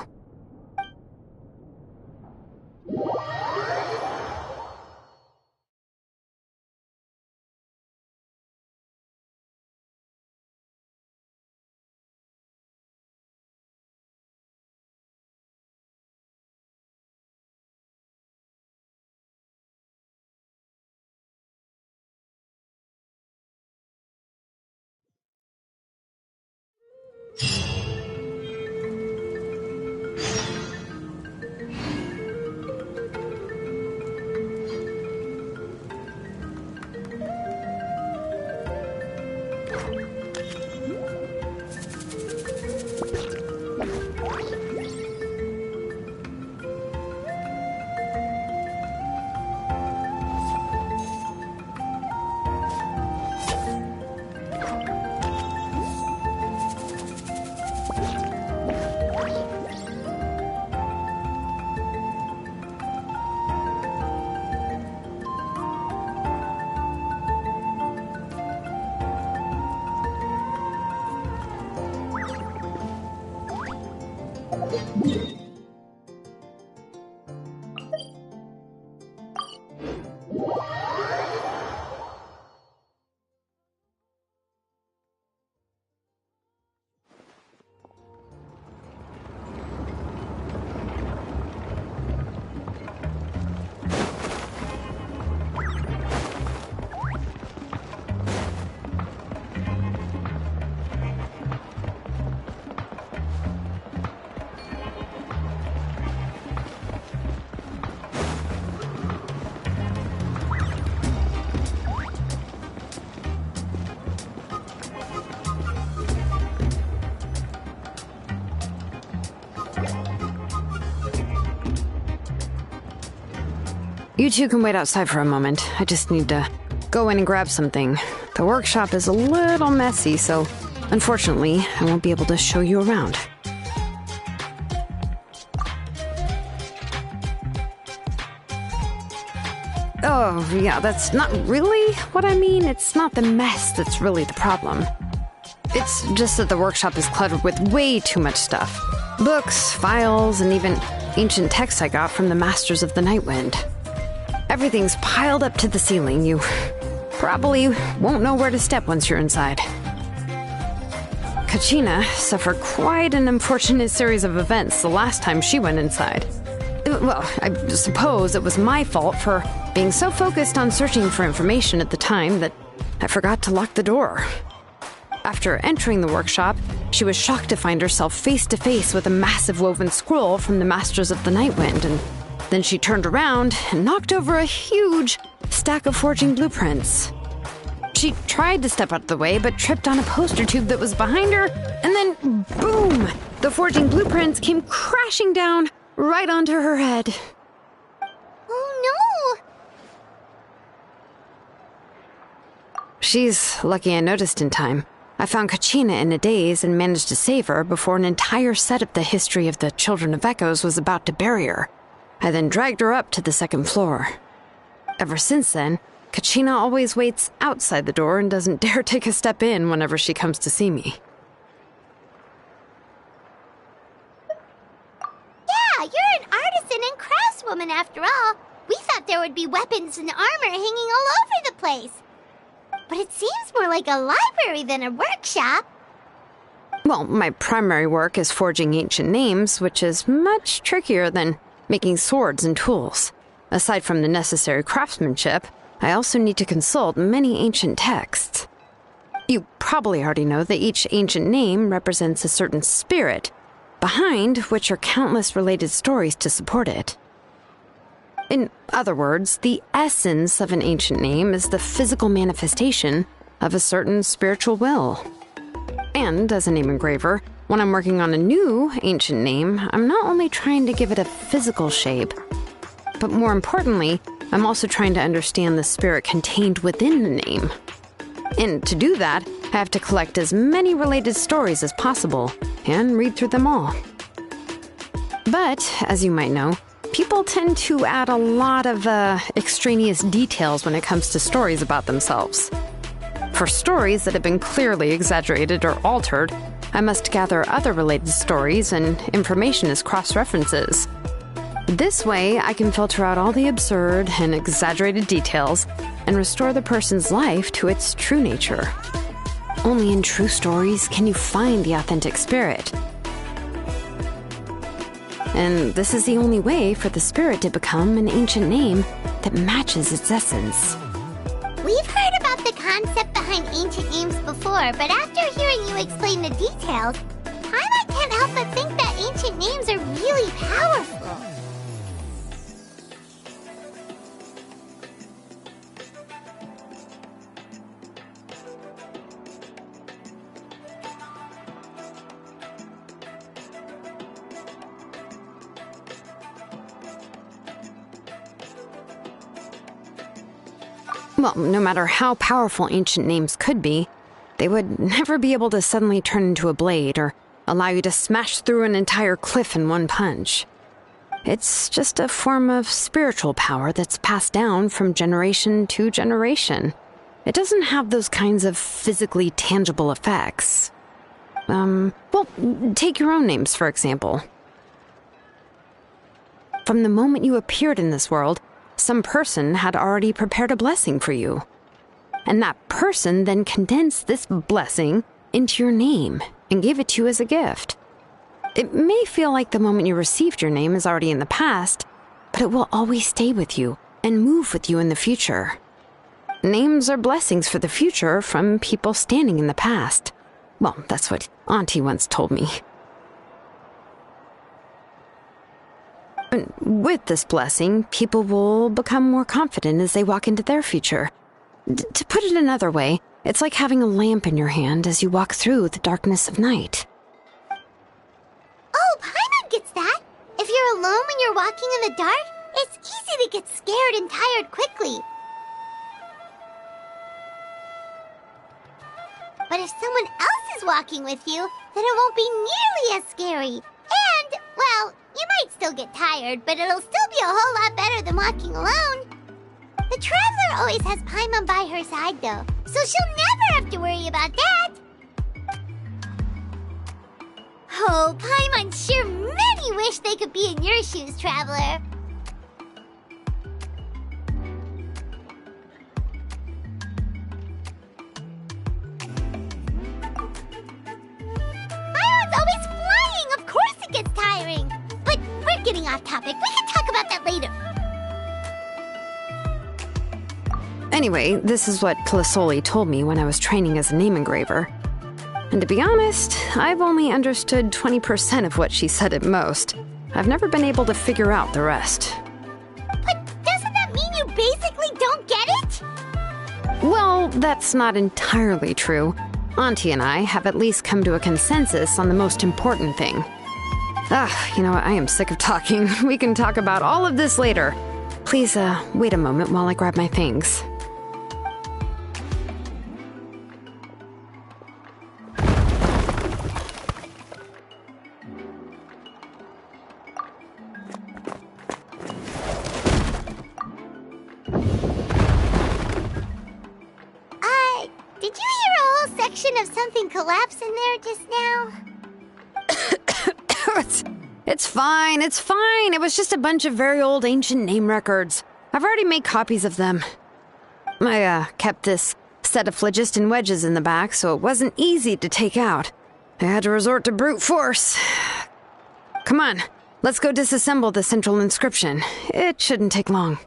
You two can wait outside for a moment. I just need to go in and grab something. The workshop is a little messy, so unfortunately, I won't be able to show you around. Oh, yeah, that's not really what I mean. It's not the mess that's really the problem. It's just that the workshop is cluttered with way too much stuff. Books, files, and even ancient texts I got from the Masters of the Nightwind. Everything's piled up to the ceiling. You probably won't know where to step once you're inside. Kachina suffered quite an unfortunate series of events the last time she went inside. Well, I suppose it was my fault for being so focused on searching for information at the time that I forgot to lock the door. After entering the workshop, she was shocked to find herself face to face with a massive woven scroll from the Masters of the Nightwind, and then she turned around and knocked over a huge stack of forging blueprints. She tried to step out of the way, but tripped on a poster tube that was behind her, and then, boom! The forging blueprints came crashing down right onto her head. Oh no! She's lucky I noticed in time. I found Kachina in a daze and managed to save her before an entire set of the history of the Children of Echoes was about to bury her. I then dragged her up to the second floor. Ever since then, Kachina always waits outside the door and doesn't dare take a step in whenever she comes to see me. Yeah, you're an artisan and craftswoman after all. We thought there would be weapons and armor hanging all over the place. But it seems more like a library than a workshop. Well, my primary work is forging ancient names, which is much trickier than making swords and tools. Aside from the necessary craftsmanship, I also need to consult many ancient texts. You probably already know that each ancient name represents a certain spirit, behind which are countless related stories to support it. In other words, the essence of an ancient name is the physical manifestation of a certain spiritual will. And as a name engraver, when I'm working on a new ancient name, I'm not only trying to give it a physical shape, but more importantly, I'm also trying to understand the spirit contained within the name. And to do that, I have to collect as many related stories as possible and read through them all. But, as you might know, people tend to add a lot of extraneous details when it comes to stories about themselves. For stories that have been clearly exaggerated or altered, I must gather other related stories and information as cross-references. This way, I can filter out all the absurd and exaggerated details and restore the person's life to its true nature. Only in true stories can you find the authentic spirit. And this is the only way for the spirit to become an ancient name that matches its essence. We've heard about the concept behind ancient names before, but after hearing you explain the details, I can't help but think that ancient names are really powerful. Well, no matter how powerful ancient names could be, they would never be able to suddenly turn into a blade or allow you to smash through an entire cliff in one punch. It's just a form of spiritual power that's passed down from generation to generation. It doesn't have those kinds of physically tangible effects. Well, take your own names, for example. From the moment you appeared in this world, some person had already prepared a blessing for you. And that person then condensed this blessing into your name and gave it to you as a gift. It may feel like the moment you received your name is already in the past, but it will always stay with you and move with you in the future. Names are blessings for the future from people standing in the past. Well, that's what Auntie once told me. With this blessing, people will become more confident as they walk into their future. To put it another way, it's like having a lamp in your hand as you walk through the darkness of night. Oh, Paimon gets that! If you're alone when you're walking in the dark, it's easy to get scared and tired quickly. But if someone else is walking with you, then it won't be nearly as scary. And, well, you might still get tired, but it'll still be a whole lot better than walking alone. The Traveler always has Paimon by her side, though, so she'll never have to worry about that. Oh, Paimon sure many wish they could be in your shoes, Traveler. Paimon's always flying, of course it gets tiring. But we're getting off topic. We can talk about that later. Anyway, this is what Clisoli told me when I was training as a name engraver. And to be honest, I've only understood 20% of what she said at most. I've never been able to figure out the rest. But doesn't that mean you basically don't get it? Well, that's not entirely true. Auntie and I have at least come to a consensus on the most important thing. You know what? I am sick of talking. We can talk about all of this later. Please, wait a moment while I grab my things. Did you hear a whole section of something collapse in there just now? It's fine, it's fine. It was just a bunch of very old ancient name records. I've already made copies of them. I kept this set of phlogiston wedges in the back, so it wasn't easy to take out. I had to resort to brute force. Come on, let's go disassemble the central inscription. It shouldn't take long.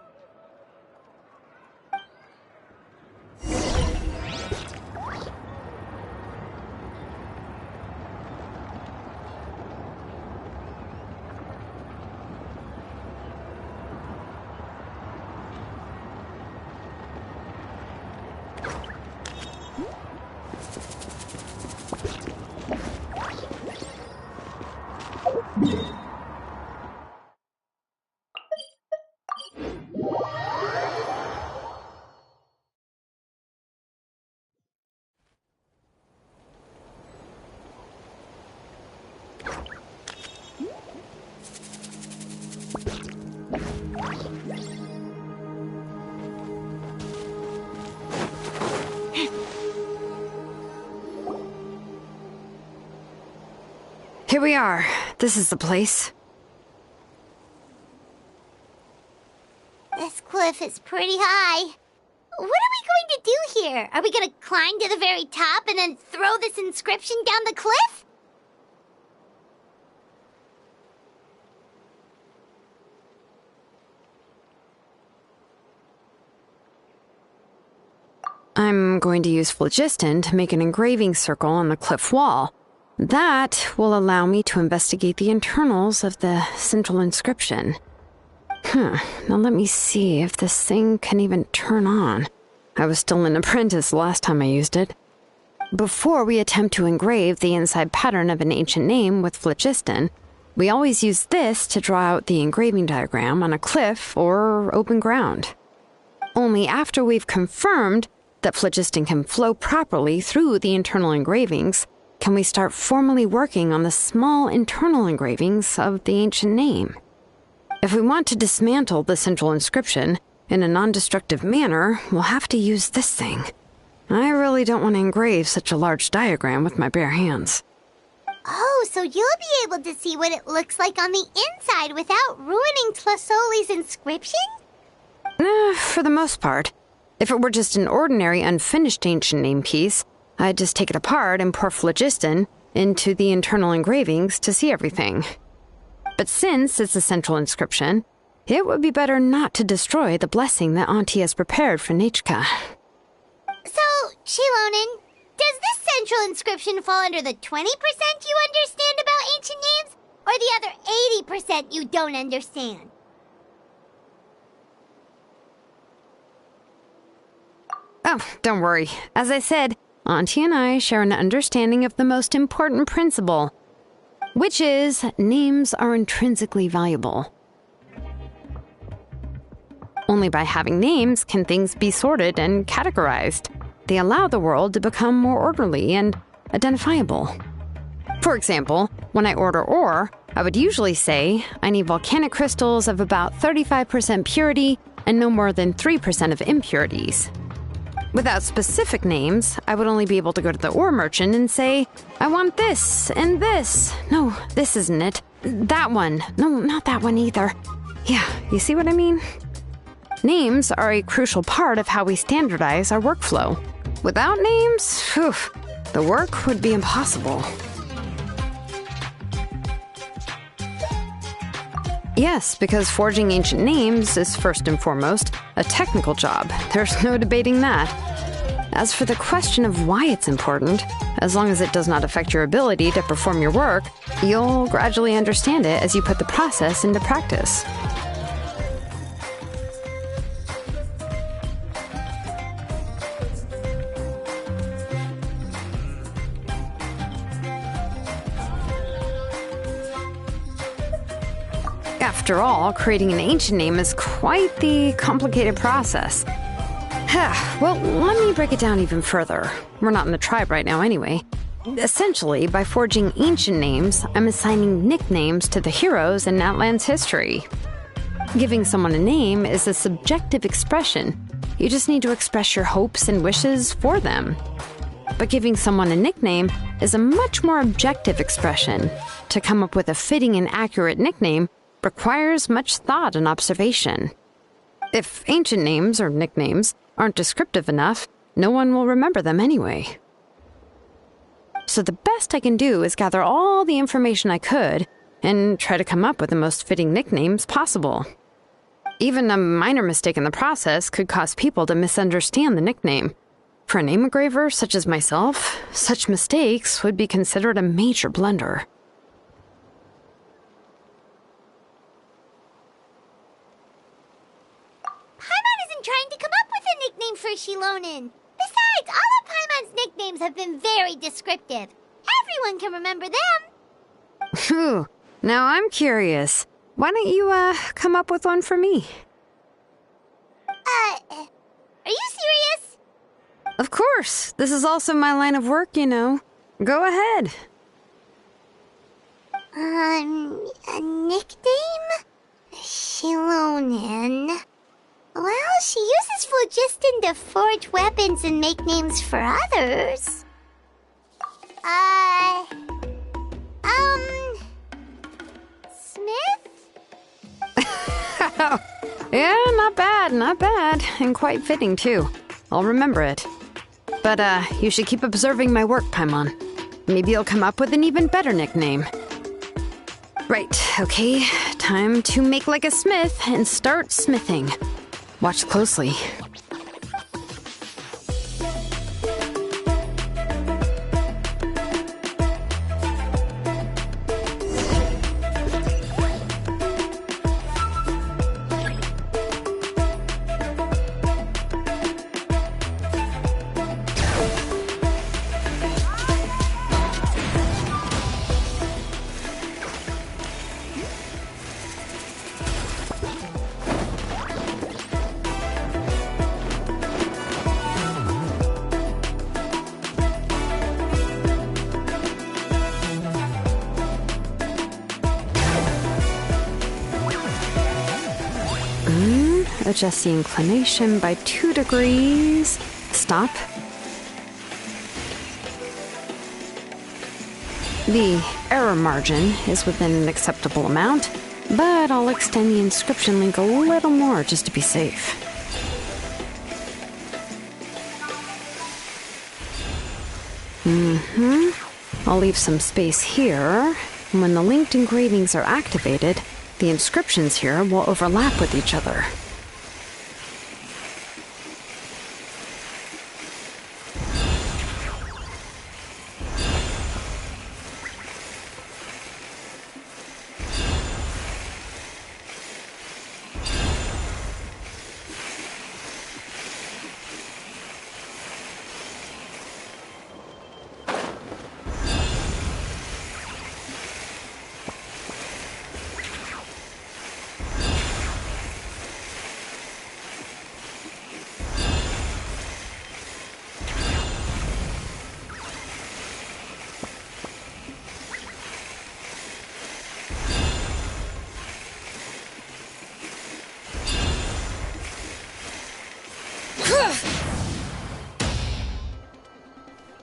Here we are. This is the place. This cliff is pretty high. What are we going to do here? Are we going to climb to the very top and then throw this inscription down the cliff? I'm going to use phlogiston to make an engraving circle on the cliff wall. That will allow me to investigate the internals of the central inscription. Now let me see if this thing can even turn on. I was still an apprentice last time I used it. Before we attempt to engrave the inside pattern of an ancient name with phlogiston, we always use this to draw out the engraving diagram on a cliff or open ground. Only after we've confirmed that phlogiston can flow properly through the internal engravings can we start formally working on the small internal engravings of the ancient name. If we want to dismantle the central inscription in a non-destructive manner, we'll have to use this thing. I really don't want to engrave such a large diagram with my bare hands. Oh, so you'll be able to see what it looks like on the inside without ruining Tlasoli's inscription? For the most part. If it were just an ordinary unfinished ancient name piece, I'd just take it apart and pour phlogiston into the internal engravings to see everything. But since it's a central inscription, it would be better not to destroy the blessing that Auntie has prepared for Nechka. So, Shilonen, does this central inscription fall under the 20% you understand about ancient names, or the other 80% you don't understand? Oh, don't worry. As I said, Auntie and I share an understanding of the most important principle, which is names are intrinsically valuable. Only by having names can things be sorted and categorized. They allow the world to become more orderly and identifiable. For example, when I order ore, I would usually say I need volcanic crystals of about 35% purity and no more than 3% of impurities. Without specific names, I would only be able to go to the ore merchant and say, I want this and this. No, this isn't it. That one. No, not that one either. Yeah, you see what I mean? Names are a crucial part of how we standardize our workflow. Without names, the work would be impossible. Yes, because forging ancient names is first and foremost a technical job. There's no debating that. As for the question of why it's important, as long as it does not affect your ability to perform your work, you'll gradually understand it as you put the process into practice. After all, creating an ancient name is quite the complicated process. Well, let me break it down even further. We're not in the tribe right now anyway. Essentially, by forging ancient names, I'm assigning nicknames to the heroes in Natlan's history. Giving someone a name is a subjective expression. You just need to express your hopes and wishes for them. But giving someone a nickname is a much more objective expression. To come up with a fitting and accurate nickname requires much thought and observation. If ancient names or nicknames aren't descriptive enough, no one will remember them anyway. So the best I can do is gather all the information I could and try to come up with the most fitting nicknames possible. Even a minor mistake in the process could cause people to misunderstand the nickname. For a name engraver such as myself, such mistakes would be considered a major blunder. Trying to come up with a nickname for Shilonen. Besides, all of Paimon's nicknames have been very descriptive. Everyone can remember them. Phew. Now I'm curious. Why don't you, come up with one for me? Are you serious? Of course. This is also my line of work, you know. Go ahead. A nickname? Shilonen. Well, she uses phlogiston to forge weapons and make names for others. Oh, yeah, not bad, not bad. And quite fitting, too. I'll remember it. But, you should keep observing my work, Paimon. Maybe you'll come up with an even better nickname. Right, okay. Time to make like a smith and start smithing. Watch closely. Adjust the inclination by 2 degrees. Stop. The error margin is within an acceptable amount, but I'll extend the inscription link a little more just to be safe. I'll leave some space here. When the linked engravings are activated, the inscriptions here will overlap with each other.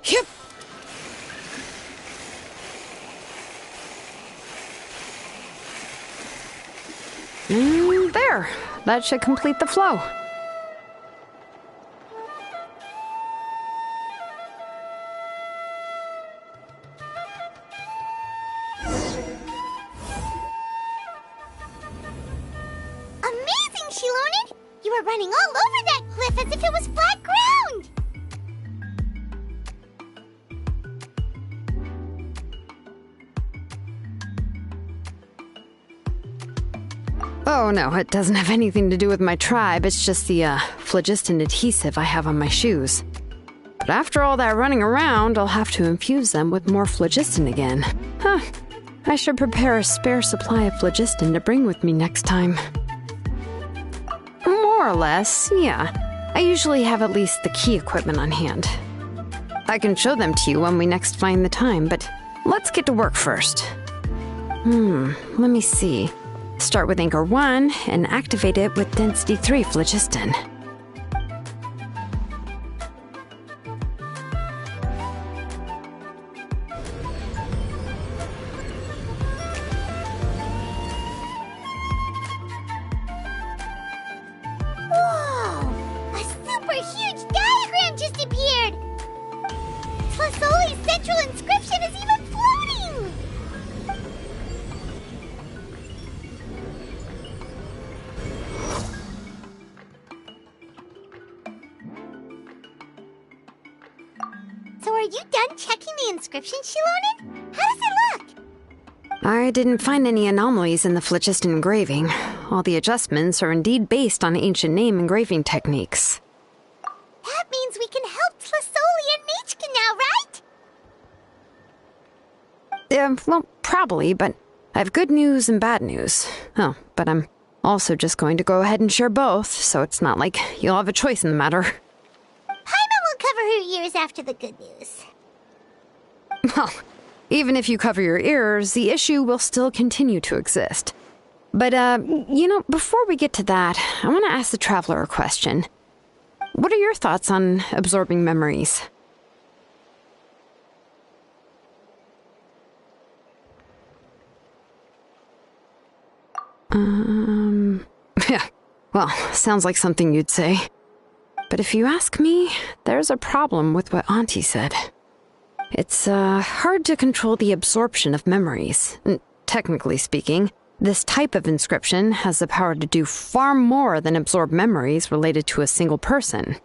Yep. There. That should complete the flow. Amazing, Shilonen! You were running all over that cliff as if it was flat ground! Oh no, it doesn't have anything to do with my tribe. It's just the phlogiston adhesive I have on my shoes. But after all that running around, I'll have to infuse them with more phlogiston again. Huh. I should prepare a spare supply of phlogiston to bring with me next time. More or less, yeah. I usually have at least the key equipment on hand. I can show them to you when we next find the time, but let's get to work first. Let me see. Start with Anchor 1 and activate it with Density 3 phlogiston. Whoa! A super huge diagram just appeared! Flasoli's central inscription is even floating! So are you done checking the inscription, Shilonen? How does it look? I didn't find any anomalies in the phlogiston engraving. All the adjustments are indeed based on ancient name engraving techniques. That means we can help Flasoli and Machka now, right? Well, probably, but I have good news and bad news. Oh, but I'm also just going to go ahead and share both, so it's not like you'll have a choice in the matter. Paimon will cover her ears after the good news. Well, even if you cover your ears, the issue will still continue to exist. But, before we get to that, I want to ask the Traveler a question. What are your thoughts on absorbing memories? Well, sounds like something you'd say. But if you ask me, there's a problem with what Auntie said. It's hard to control the absorption of memories. Technically speaking, this type of inscription has the power to do far more than absorb memories related to a single person.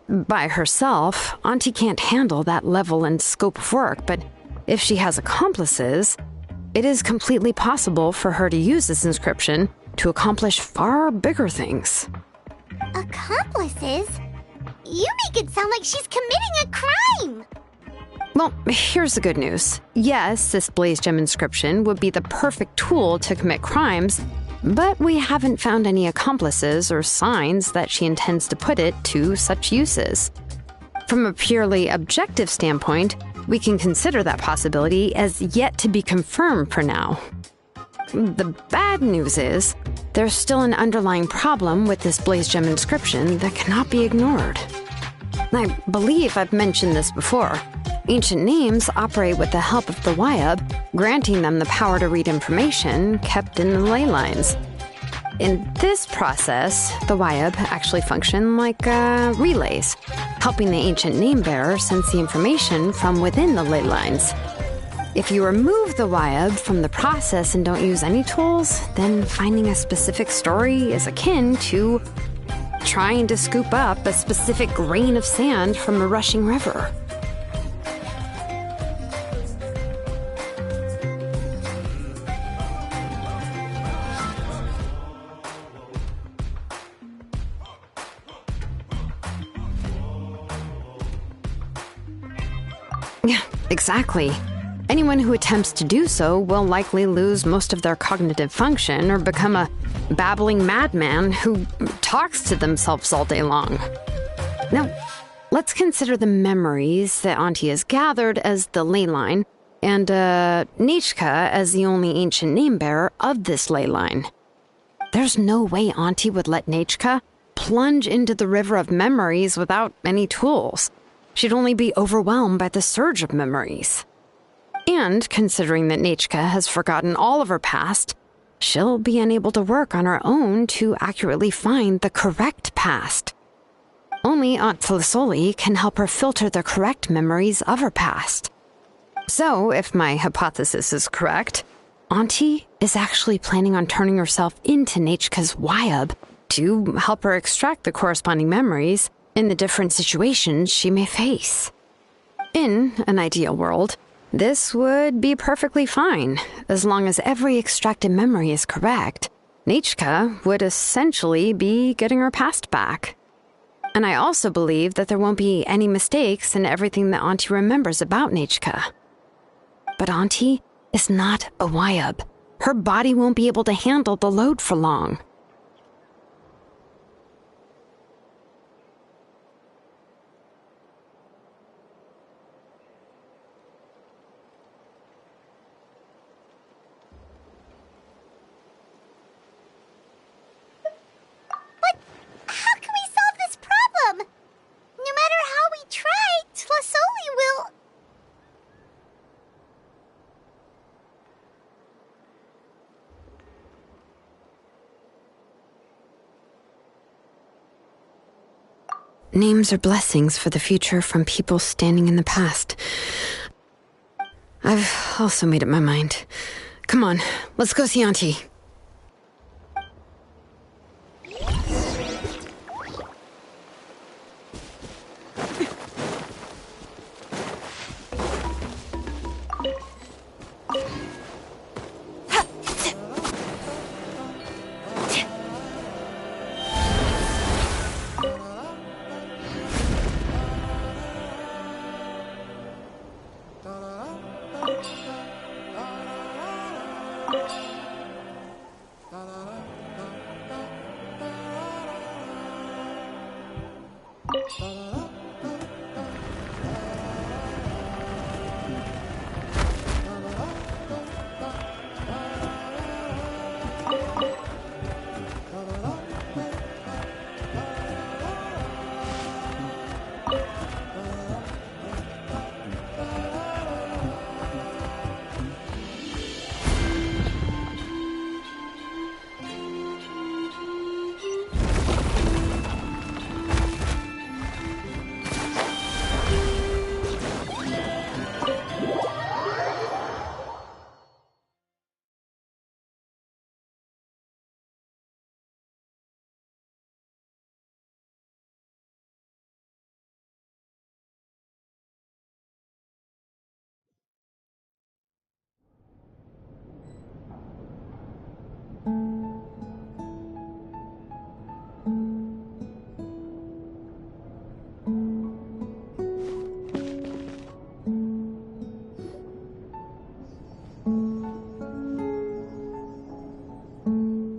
By herself, Auntie can't handle that level and scope of work, but if she has accomplices, it is completely possible for her to use this inscription to accomplish far bigger things. Accomplices? You make it sound like she's committing a crime! Well, here's the good news. Yes, this blaze gem inscription would be the perfect tool to commit crimes, but we haven't found any accomplices or signs that she intends to put it to such uses. From a purely objective standpoint, we can consider that possibility as yet to be confirmed for now. The bad news is, there's still an underlying problem with this blaze gem inscription that cannot be ignored. I believe I've mentioned this before. Ancient names operate with the help of the Wyab, granting them the power to read information kept in the ley lines. In this process, the Wyab actually function like relays, helping the ancient name bearer sense the information from within the ley lines. If you remove the Wyab from the process and don't use any tools, then finding a specific story is akin to trying to scoop up a specific grain of sand from a rushing river. Yeah, exactly. Anyone who attempts to do so will likely lose most of their cognitive function or become a babbling madman who talks to themselves all day long. Now, let's consider the memories that Auntie has gathered as the ley line, and Nechka as the only ancient name bearer of this ley line. There's no way Auntie would let Nechka plunge into the river of memories without any tools. She'd only be overwhelmed by the surge of memories. And considering that Nechka has forgotten all of her past, she'll be unable to work on her own to accurately find the correct past. Only Aunt Felisoli can help her filter the correct memories of her past. So, if my hypothesis is correct, Auntie is actually planning on turning herself into Nechka's Wyab to help her extract the corresponding memories in the different situations she may face. In an ideal world, this would be perfectly fine, as long as every extracted memory is correct. Nechka would essentially be getting her past back. And I also believe that there won't be any mistakes in everything that Auntie remembers about Nechka. But Auntie is not a Wyab. Her body won't be able to handle the load for long. Names are blessings for the future from people standing in the past. I've also made up my mind. Come on, let's go see Auntie.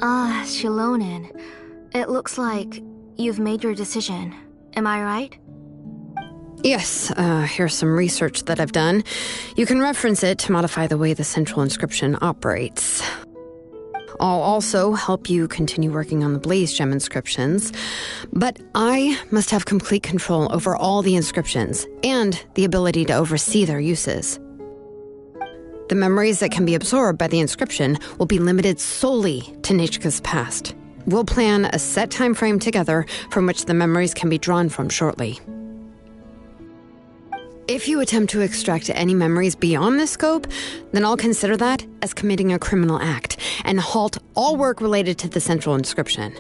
Ah, Shilonen. It looks like you've made your decision. Am I right? Yes, here's some research that I've done. You can reference it to modify the way the central inscription operates. I'll also help you continue working on the Blaze Gem inscriptions, but I must have complete control over all the inscriptions and the ability to oversee their uses. The memories that can be absorbed by the inscription will be limited solely to Nichka's past. We'll plan a set time frame together from which the memories can be drawn from shortly. If you attempt to extract any memories beyond this scope, then I'll consider that as committing a criminal act and halt all work related to the central inscription.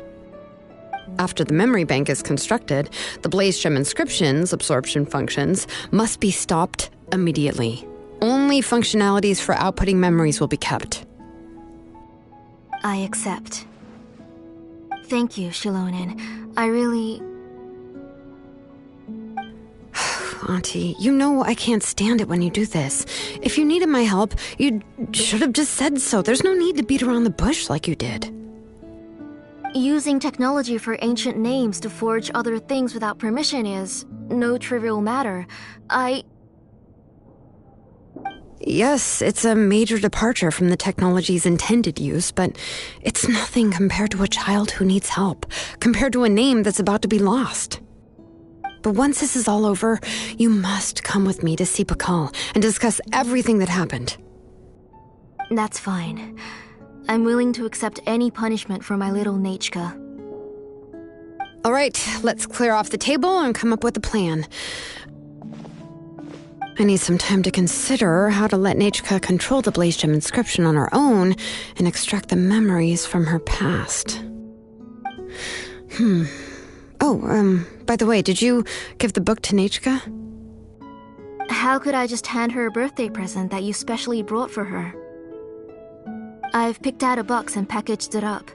After the memory bank is constructed, the Blaze Gem inscription's absorption functions must be stopped immediately. Only functionalities for outputting memories will be kept. I accept. Thank you, Shilonen. I really... Auntie, you know I can't stand it when you do this. If you needed my help, you should have just said so. There's no need to beat around the bush like you did. Using technology for ancient names to forge other things without permission is no trivial matter. Yes, it's a major departure from the technology's intended use, but it's nothing compared to a child who needs help, compared to a name that's about to be lost. But once this is all over, you must come with me to see Pakal and discuss everything that happened. That's fine. I'm willing to accept any punishment for my little Nachka. All right, let's clear off the table and come up with a plan. I need some time to consider how to let Nachka control the Blaze Gem inscription on her own and extract the memories from her past. By the way, did you give the book to Nachka? How could I just hand her a birthday present that you specially brought for her? I've picked out a box and packaged it up.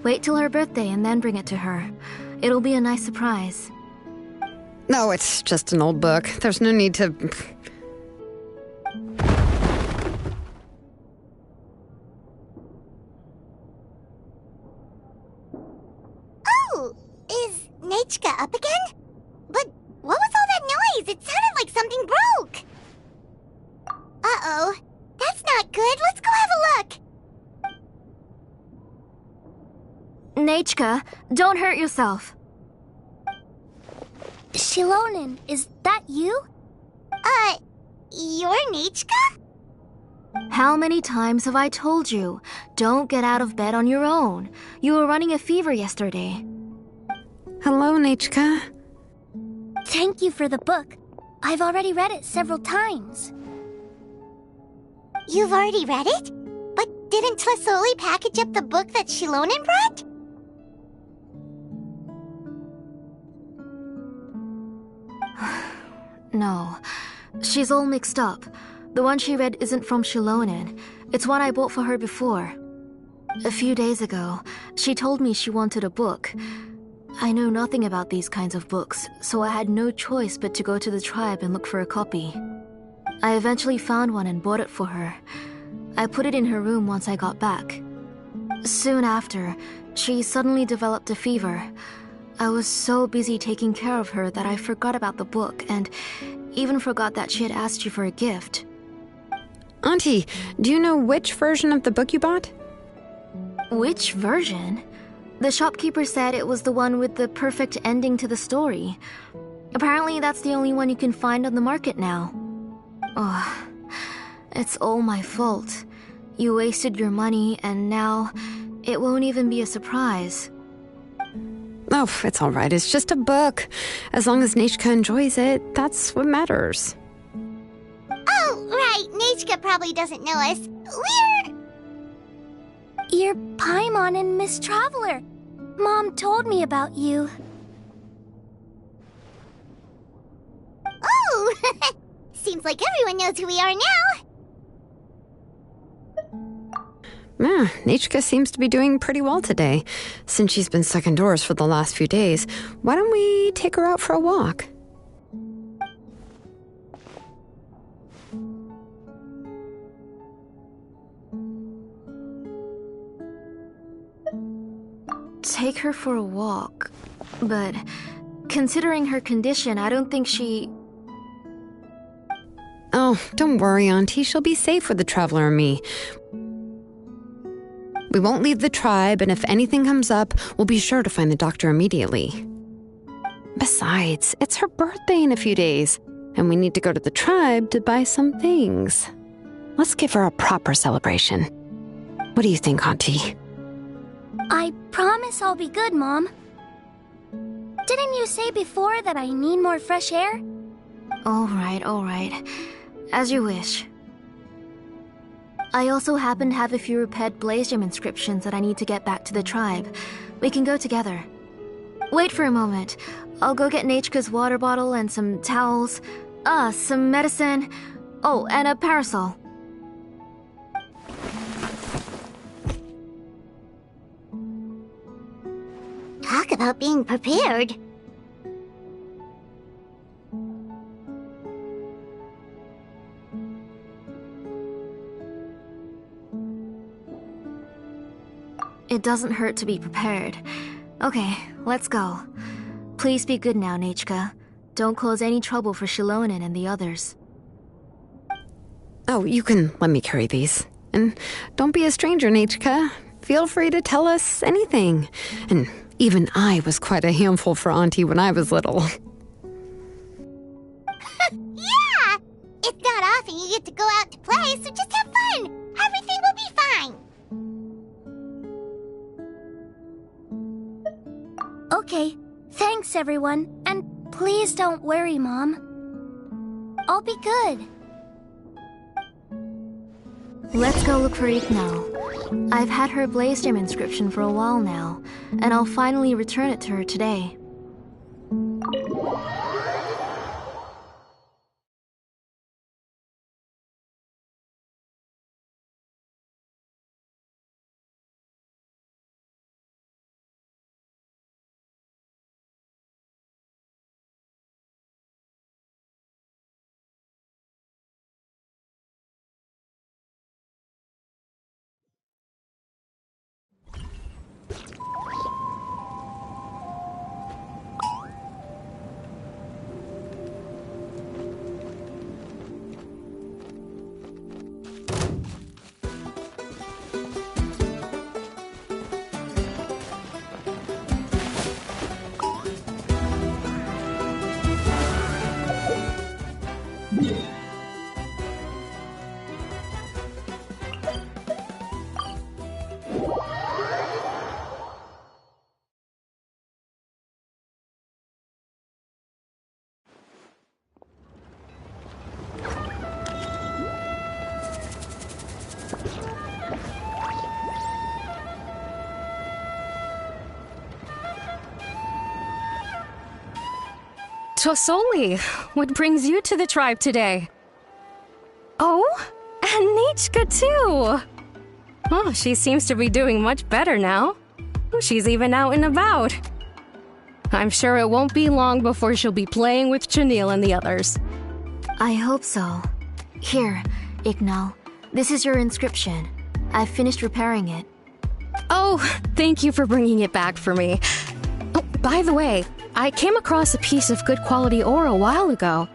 Wait till her birthday and then bring it to her. It'll be a nice surprise. No, it's just an old book. There's no need to... Oh, is Nachka up again? But what was all that noise? It sounded like something broke. Uh-oh. That's not good. Let's go have a look. Nachka, don't hurt yourself. Shilonen, is that you? You're Nachka? How many times have I told you? Don't get out of bed on your own. You were running a fever yesterday. Hello, Nachka. Thank you for the book. I've already read it several times. You've already read it? But didn't Tlasoli package up the book that Shilonen brought? No, she's all mixed up. The one she read isn't from Shilonen. It's one I bought for her before. A few days ago, she told me she wanted a book. I know nothing about these kinds of books, so I had no choice but to go to the tribe and look for a copy. I eventually found one and bought it for her. I put it in her room once I got back. Soon after, she suddenly developed a fever. I was so busy taking care of her that I forgot about the book and even forgot that she had asked you for a gift. Auntie, do you know which version of the book you bought? Which version? The shopkeeper said it was the one with the perfect ending to the story. Apparently that's the only one you can find on the market now. Oh, it's all my fault. You wasted your money and now it won't even be a surprise. Oh, it's all right. It's just a book. As long as Nachka enjoys it, that's what matters. Oh, right. Nachka probably doesn't know us. You're Paimon and Miss Traveler. Mom told me about you. Oh! Seems like everyone knows who we are now. Nachka seems to be doing pretty well today. Since she's been stuck indoors for the last few days, why don't we take her out for a walk? take her for a walk. But considering her condition, I don't think she... Oh, don't worry, Auntie. She'll be safe with the Traveler and me. We won't leave the tribe, and if anything comes up, we'll be sure to find the doctor immediately. Besides, it's her birthday in a few days, and we need to go to the tribe to buy some things. Let's give her a proper celebration. What do you think, Auntie? I promise I'll be good, Mom. Didn't you say before that I need more fresh air? All right. As you wish. I also happen to have a few repaired Blaze Gem inscriptions that I need to get back to the tribe. We can go together. Wait for a moment. I'll go get Nachika's water bottle and some towels. Some medicine. Oh, and a parasol. Talk about being prepared. It doesn't hurt to be prepared. Okay, let's go. Please be good now, Nachika. Don't cause any trouble for Shilonen and the others. Oh, you can let me carry these. And don't be a stranger, Nachika. Feel free to tell us anything. And even I was quite a handful for Auntie when I was little. Yeah! It's not often you get to go out to play, so just have fun. Everything will be fine. Okay, thanks everyone, and please don't worry, Mom. I'll be good. Let's go look for Iknal. I've had her Blaze Gem inscription for a while now, and I'll finally return it to her today. Tosoli, what brings you to the tribe today? Oh, and Nichka too! Oh, she seems to be doing much better now. She's even out and about. I'm sure it won't be long before she'll be playing with Chanil and the others. I hope so. Here, Iknal. This is your inscription. I've finished repairing it. Oh, thank you for bringing it back for me. Oh, by the way, I came across a piece of good quality ore a while ago.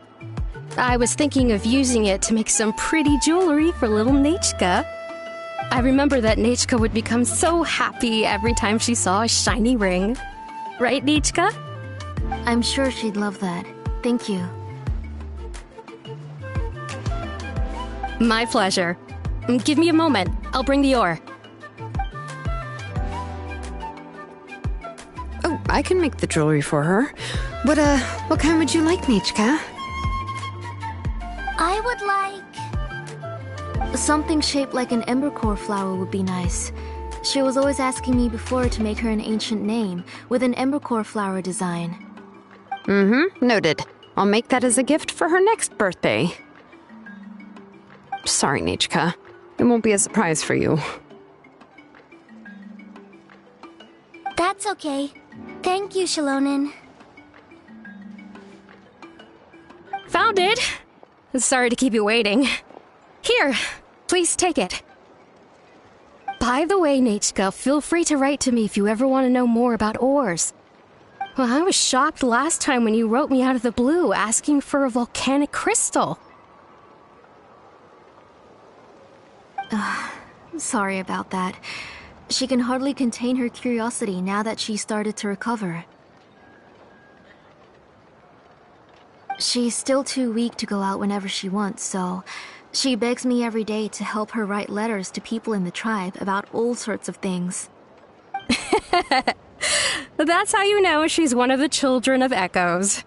I was thinking of using it to make some pretty jewelry for little Nachika. I remember that Nachika would become so happy every time she saw a shiny ring. Right, Nachika? I'm sure she'd love that. Thank you. My pleasure. Give me a moment. I'll bring the ore. Oh, I can make the jewelry for her. What kind would you like, Nachika? I would like... Something shaped like an embercore flower would be nice. She was always asking me before to make her an ancient name with an embercore flower design. Noted. I'll make that as a gift for her next birthday. Sorry, Nachika. It won't be a surprise for you. That's okay. Thank you, Shilonen. Found it! Sorry to keep you waiting. Here, please take it. By the way, Nachka, feel free to write to me if you ever want to know more about ores. Well, I was shocked last time when you wrote me out of the blue asking for a volcanic crystal. Sorry about that. She can hardly contain her curiosity now that she started to recover. She's still too weak to go out whenever she wants, so she begs me every day to help her write letters to people in the tribe about all sorts of things. That's how you know she's one of the children of Echoes.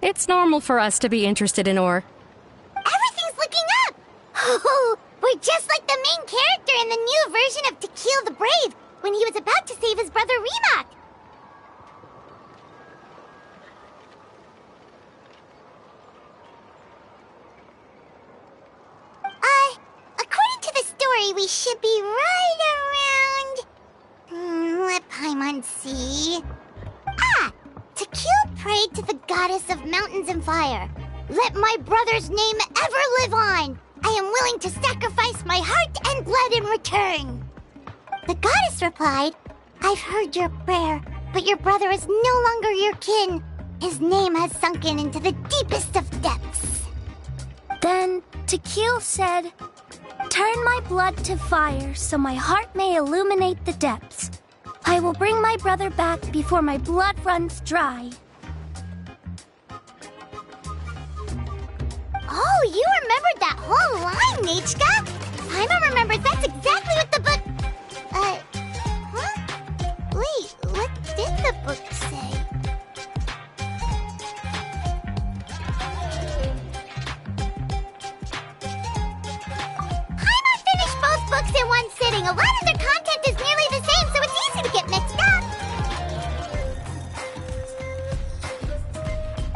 It's normal for us to be interested in ore. Everything's looking up! Oh, we're just like the main character in the new version of To Kill the Brave, when he was about to save his brother Rimac. According to the story, we should be right around... let Paimon see... To Kill prayed to the goddess of mountains and fire. Let my brother's name ever live on! I am willing to sacrifice my heart and blood in return. The goddess replied, I've heard your prayer, but your brother is no longer your kin. His name has sunken into the deepest of depths. Then Tequil said, turn my blood to fire so my heart may illuminate the depths. I will bring my brother back before my blood runs dry. Oh, you remembered that whole line, Nachka! Paimon remembers that's exactly what the book... Wait, what did the book say? Paimon finished both books in one sitting. A lot of their content is nearly the same, so it's easy to get mixed up.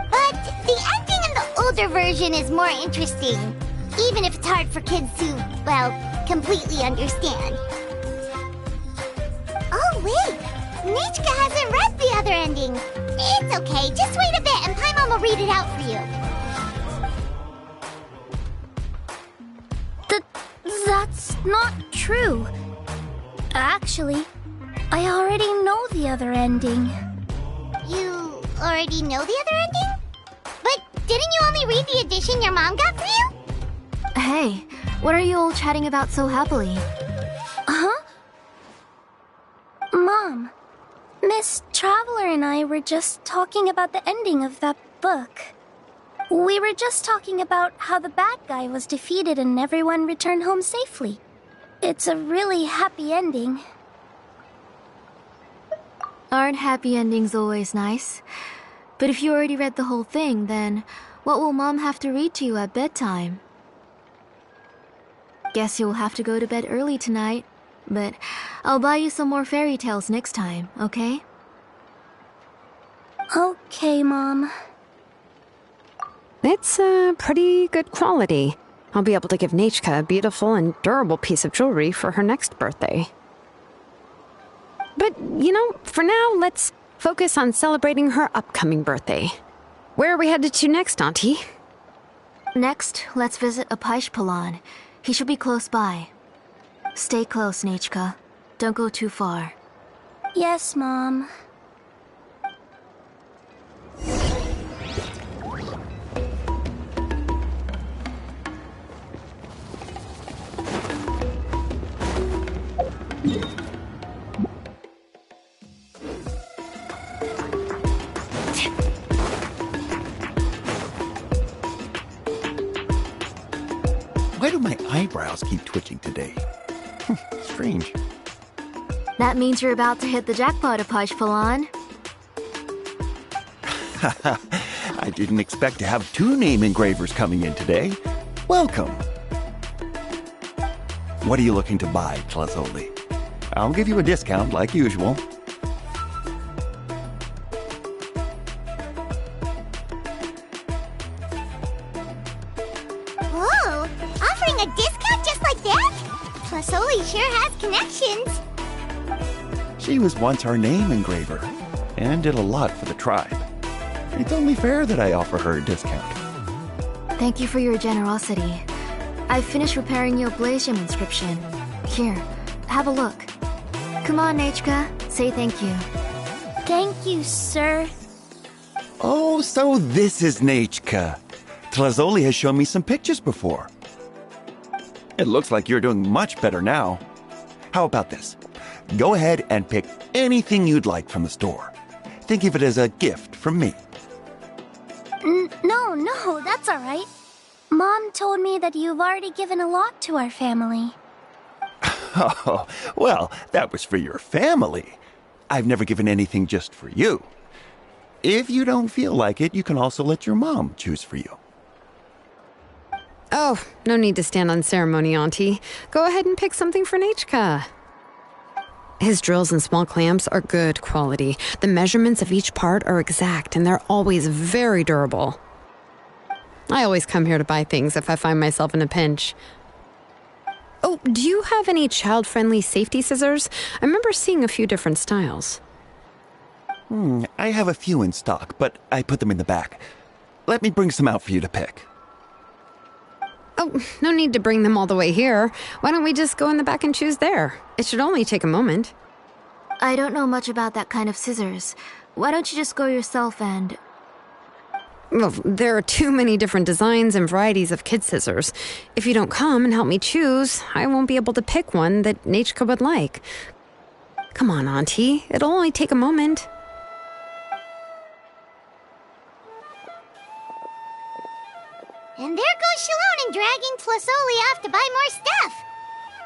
But the ending in the older version is more interesting, even if it's hard for kids to, well, completely understand. Oh, wait! Nachka hasn't read the other ending. It's okay, just wait a bit and Paimon will read it out for you. That's not true. Actually, I already know the other ending. You already know the other ending? But didn't you only read the edition your mom got for you? Hey, what are you all chatting about so happily? Huh? Mom, Miss Traveler and I were just talking about the ending of that book. We were just talking about how the bad guy was defeated and everyone returned home safely. It's a really happy ending. Aren't happy endings always nice? But if you already read the whole thing, then what will Mom have to read to you at bedtime? Guess you'll have to go to bed early tonight. But I'll buy you some more fairy tales next time, okay? Okay, Mom. It's pretty good quality. I'll be able to give Nachka a beautiful and durable piece of jewelry for her next birthday. But, for now, let's focus on celebrating her upcoming birthday. Where are we headed to next, Auntie? Next, let's visit Apaish. He should be close by. Stay close, Nachka. Don't go too far. Yes, Mom. Why do my eyebrows keep twitching today? Strange. That means you're about to hit the jackpot, Apaish. I didn't expect to have 2 name engravers coming in today. Welcome. What are you looking to buy, Tlazoli? I'll give you a discount like usual. Whoa! Offering a discount just like that? Tlazoli sure has connections. She was once our name engraver, and did a lot for the tribe. It's only fair that I offer her a discount. Thank you for your generosity. I've finished preparing your Blaze Gem inscription. Here, have a look. Come on, Nechka, say thank you. Thank you, sir. Oh, so this is Nechka. Tlazoli has shown me some pictures before. It looks like you're doing much better now. How about this? Go ahead and pick anything you'd like from the store. Think of it as a gift from me. No, that's all right. Mom told me that you've already given a lot to our family. Oh, well, that was for your family. I've never given anything just for you. If you don't feel like it, you can also let your mom choose for you. Oh, no need to stand on ceremony, Auntie. Go ahead and pick something for Nechka. His drills and small clamps are good quality. The measurements of each part are exact, and they're always very durable. I always come here to buy things if I find myself in a pinch. Oh, do you have any child-friendly safety scissors? I remember seeing a few different styles. I have a few in stock, but I put them in the back. Let me bring some out for you to pick. Oh, no need to bring them all the way here. Why don't we just go in the back and choose there? It should only take a moment. I don't know much about that kind of scissors. Why don't you just go yourself and... Well, there are too many different designs and varieties of kid scissors. If you don't come and help me choose, I won't be able to pick one that Nechka would like. Come on, Auntie. It'll only take a moment. And there goes Shalon dragging Tlazoli off to buy more stuff.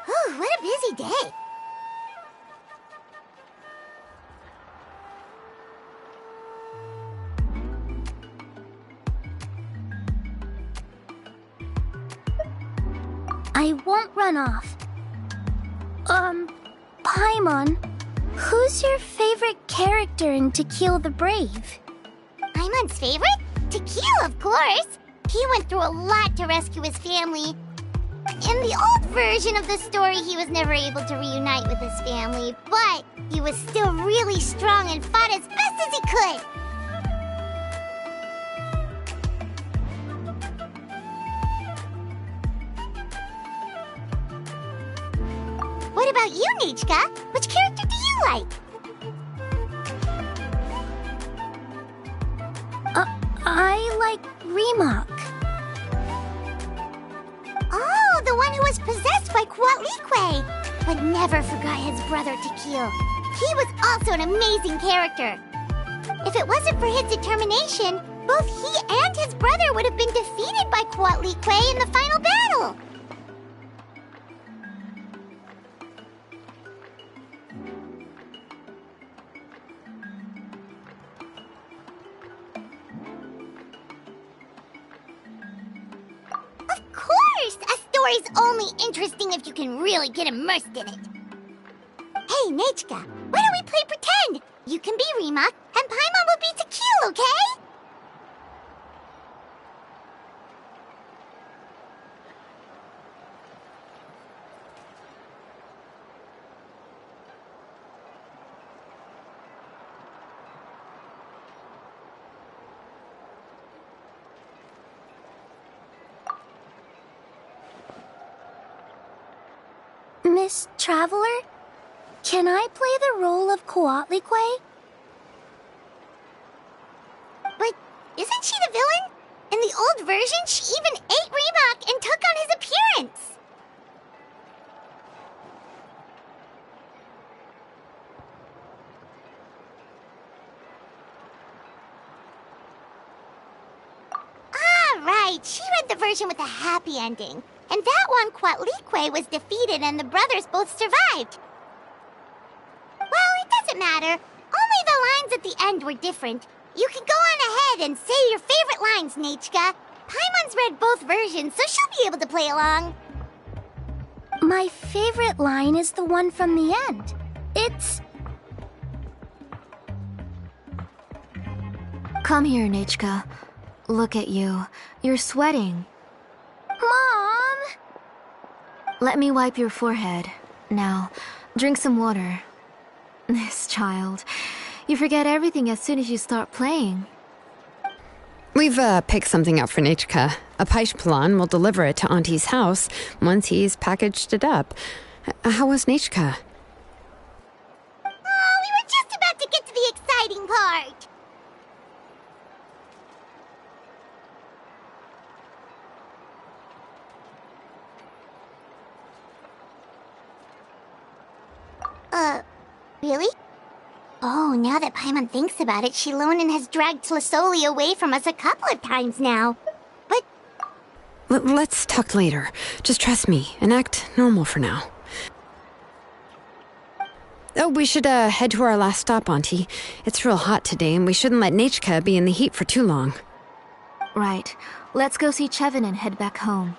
Whew, what a busy day. I won't run off. Paimon, who's your favorite character in To Kill the Brave? Paimon's favorite? To Kill, of course. He went through a lot to rescue his family. In the old version of the story, he was never able to reunite with his family, but he was still really strong and fought as best as he could. What about you, Nechka? Which character do you like? I like Remak. Oh, the one who was possessed by Quatlique, but never forgot his brother Tequil. He was also an amazing character. If it wasn't for his determination, both he and his brother would have been defeated by Quatlique in the final battle. Of course! A story's only interesting if you can really get immersed in it. Hey, Nechka, why don't we play pretend? You can be Remak, and Paimon will be Tequil, okay? Miss Traveler, can I play the role of Quatlique? But isn't she the villain? In the old version, she even ate Remak and took on his appearance. Ah, right. She read the version with a happy ending. And that one, Quatlique was defeated and the brothers both survived. Well, it doesn't matter. Only the lines at the end were different. You can go on ahead and say your favorite lines, Nechka. Paimon's read both versions, so she'll be able to play along. My favorite line is the one from the end. It's... Come here, Nechka. Look at you. You're sweating. Mom! Let me wipe your forehead. Now, drink some water. This child. You forget everything as soon as you start playing. We've picked something out for Nechka. A Paish Palan will deliver it to Auntie's house once he's packaged it up. How was Nechka? Oh, we were just about to get to the exciting part. Really? Oh, now that Paimon thinks about it, Shilonen has dragged Tlisoli away from us a couple of times now. But... Let's talk later. Just trust me and act normal for now. Oh, we should head to our last stop, Auntie. It's real hot today, and we shouldn't let Nechka be in the heat for too long. Right. Let's go see Chevin and head back home.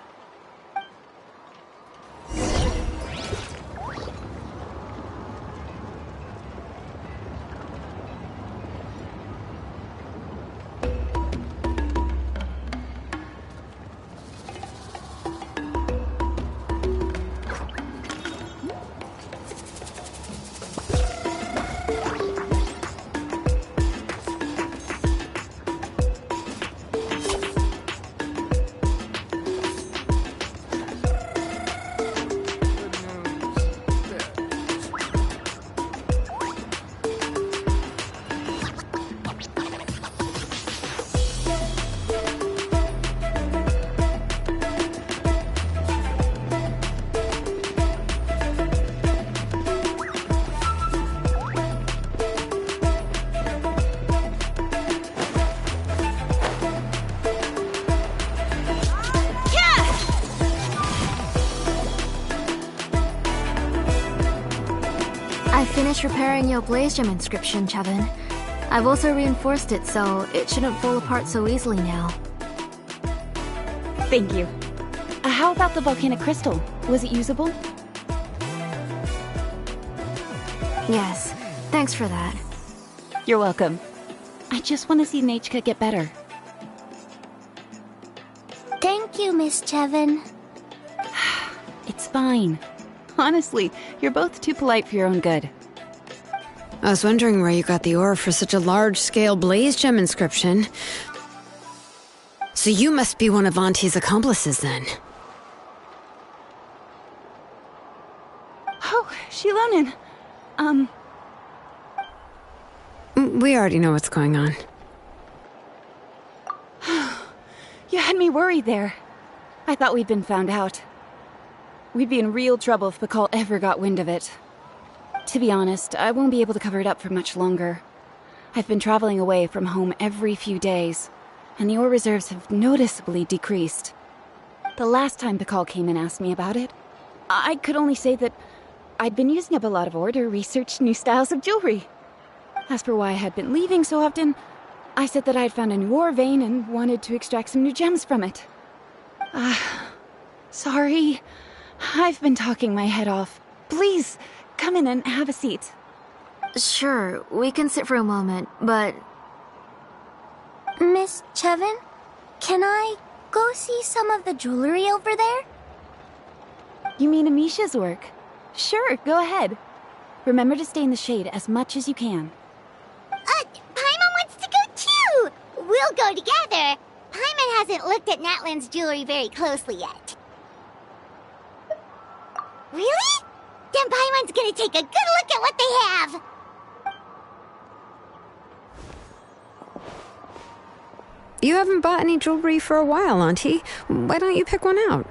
I finished repairing your Blaze Gem inscription, Chevin. I've also reinforced it, so it shouldn't fall apart so easily now. Thank you. How about the volcanic crystal? Was it usable? Yes, thanks for that. You're welcome. I just want to see Nechka get better. Thank you, Miss Chevin. It's fine. Honestly, you're both too polite for your own good. I was wondering where you got the ore for such a large-scale Blaze Gem inscription. So you must be one of Auntie's accomplices, then. Oh, Shilonen. We already know what's going on. You had me worried there. I thought we'd been found out. We'd be in real trouble if Pakal ever got wind of it. To be honest, I won't be able to cover it up for much longer. I've been traveling away from home every few days, and the ore reserves have noticeably decreased. The last time Pakal came and asked me about it, I could only say that I'd been using up a lot of ore to research new styles of jewelry. As for why I had been leaving so often, I said that I had found a new ore vein and wanted to extract some new gems from it. Sorry. I've been talking my head off. Please, come in and have a seat. Sure, we can sit for a moment, but... Miss Chevin, can I go see some of the jewelry over there? You mean Amisha's work? Sure, go ahead. Remember to stay in the shade as much as you can. Paimon wants to go too! We'll go together. Paimon hasn't looked at Natlan's jewelry very closely yet. Really? Then Paimon's gonna take a good look at what they have! You haven't bought any jewelry for a while, Auntie. Why don't you pick one out?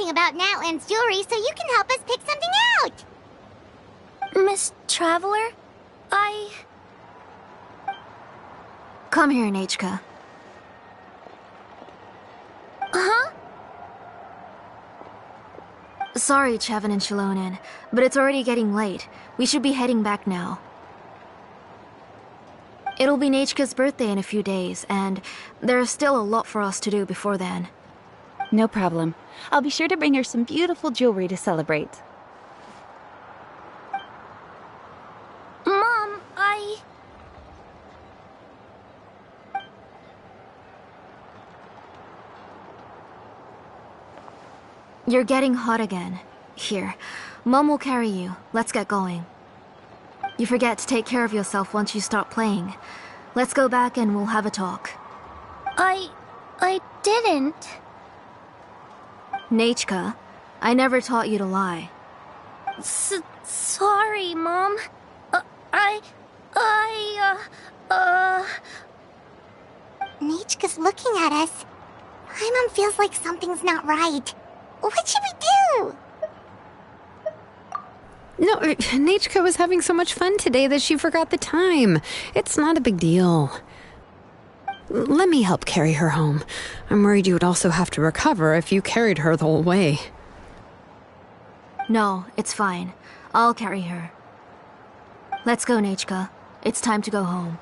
About Natlan's jewelry, so you can help us pick something out. Miss Traveler, Come here, Nechka. Huh? Sorry, Chevin and Shilonen, but it's already getting late. We should be heading back now. It'll be Nechka's birthday in a few days, and there's still a lot for us to do before then. No problem. I'll be sure to bring her some beautiful jewelry to celebrate. Mom, You're getting hot again. Here, Mom will carry you. Let's get going. You forget to take care of yourself once you start playing. Let's go back and we'll have a talk. I didn't. Nachka, I never taught you to lie. Sorry, Mom. Nichka's looking at us. Paimon feels like something's not right. What should we do? No, Nachka was having so much fun today that she forgot the time. It's not a big deal. Let me help carry her home. I'm worried you would also have to recover if you carried her the whole way. No, it's fine. I'll carry her. Let's go, Nachka. It's time to go home.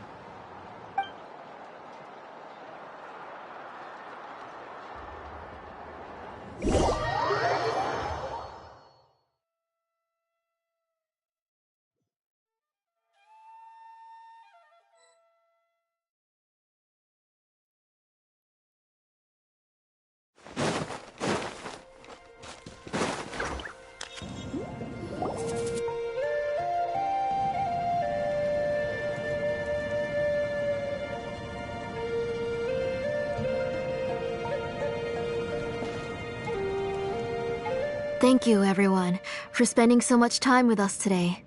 Thank you, everyone, for spending so much time with us today.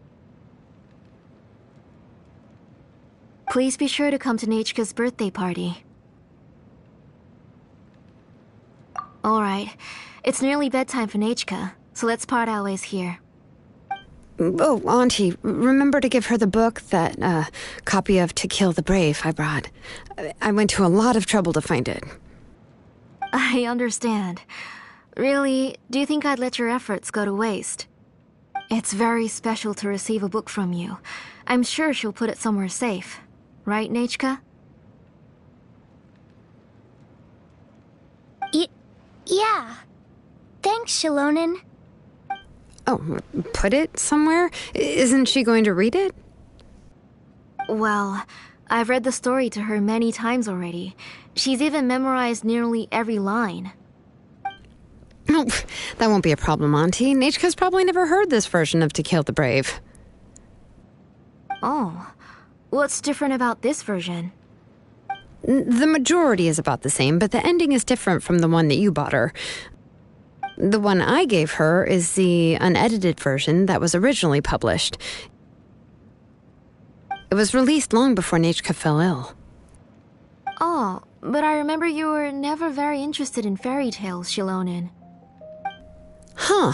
Please be sure to come to Nachka's birthday party. Alright, it's nearly bedtime for Nachka, so let's part our ways here. Oh, Auntie, remember to give her the book, that copy of To Kill the Brave I brought. I went to a lot of trouble to find it. I understand. Really, do you think I'd let your efforts go to waste? It's very special to receive a book from you. I'm sure she'll put it somewhere safe. Right, Nachka? Yeah. Thanks, Shilonen. Oh, put it somewhere? Isn't she going to read it? Well, I've read the story to her many times already. She's even memorized nearly every line. Oh, that won't be a problem, Auntie. Nachka's probably never heard this version of To Kill the Brave. Oh, what's different about this version? The majority is about the same, but the ending is different from the one that you bought her. The one I gave her is the unedited version that was originally published. It was released long before Nachka fell ill. Oh, but I remember you were never very interested in fairy tales, Shilonen. Huh.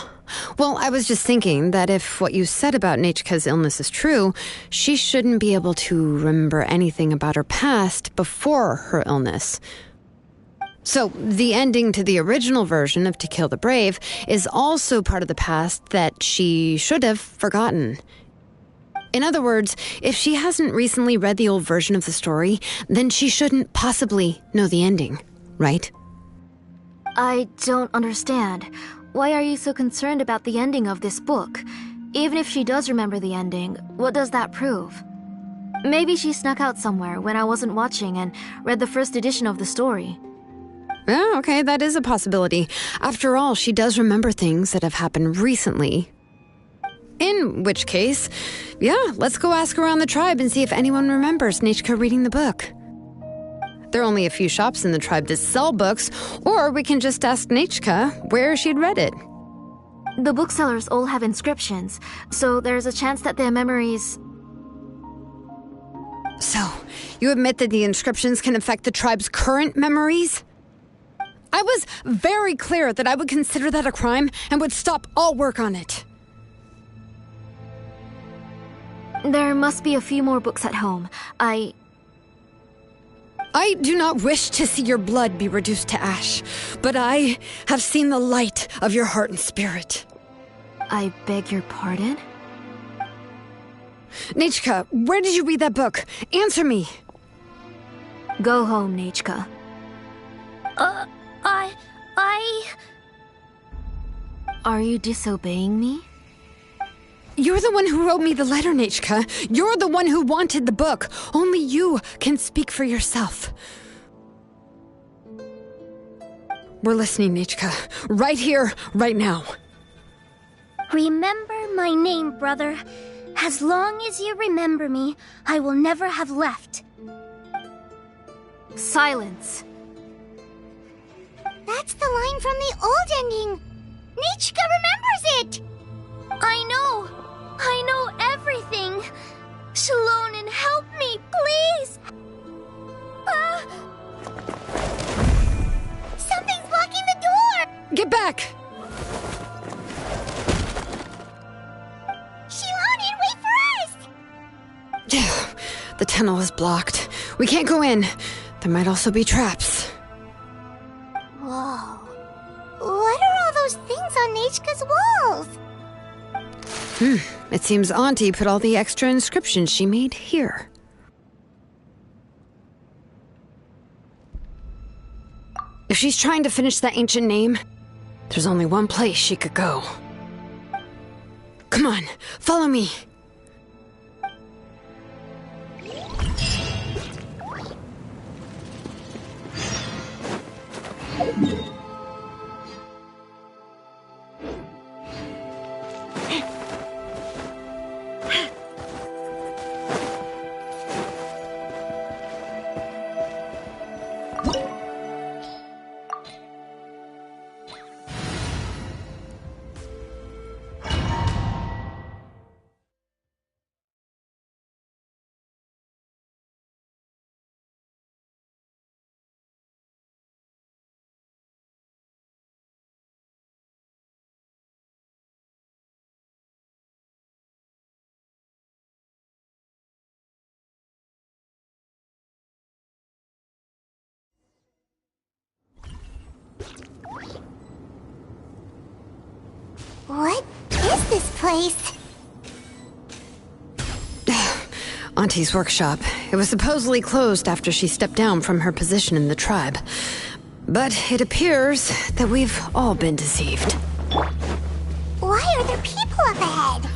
Well, I was just thinking that if what you said about Nachka's illness is true, she shouldn't be able to remember anything about her past before her illness. So, the ending to the original version of To Kill the Brave is also part of the past that she should have forgotten. In other words, if she hasn't recently read the old version of the story, then she shouldn't possibly know the ending, right? I don't understand. Why are you so concerned about the ending of this book? Even if she does remember the ending, what does that prove? Maybe she snuck out somewhere when I wasn't watching and read the first edition of the story. Yeah, okay, that is a possibility. After all, she does remember things that have happened recently. In which case, yeah, let's go ask around the tribe and see if anyone remembers Nachka reading the book. There are only a few shops in the tribe that sell books, or we can just ask Nachka where she'd read it. The booksellers all have inscriptions, so there's a chance that their memories... So, you admit that the inscriptions can affect the tribe's current memories? I was very clear that I would consider that a crime and would stop all work on it. There must be a few more books at home. I do not wish to see your blood be reduced to ash, but I have seen the light of your heart and spirit. I beg your pardon? Nachka, where did you read that book? Answer me. Go home, Nachka. Are you disobeying me? You're the one who wrote me the letter, Nachka. You're the one who wanted the book. Only you can speak for yourself. We're listening, Nichka. Right here, right now. Remember my name, brother. As long as you remember me, I will never have left. Silence. That's the line from the old ending. Nichka remembers it! I know everything. Shalonen, help me, please! Something's blocking the door! Get back! Shalonen, wait for us! The tunnel is blocked. We can't go in. There might also be traps. Whoa. What are all those things on Nichka's walls? It seems Auntie put all the extra inscriptions she made here. If she's trying to finish that ancient name, there's only one place she could go. Come on, follow me. What is this place? Auntie's workshop. It was supposedly closed after she stepped down from her position in the tribe. But it appears that we've all been deceived. Why are there people up ahead?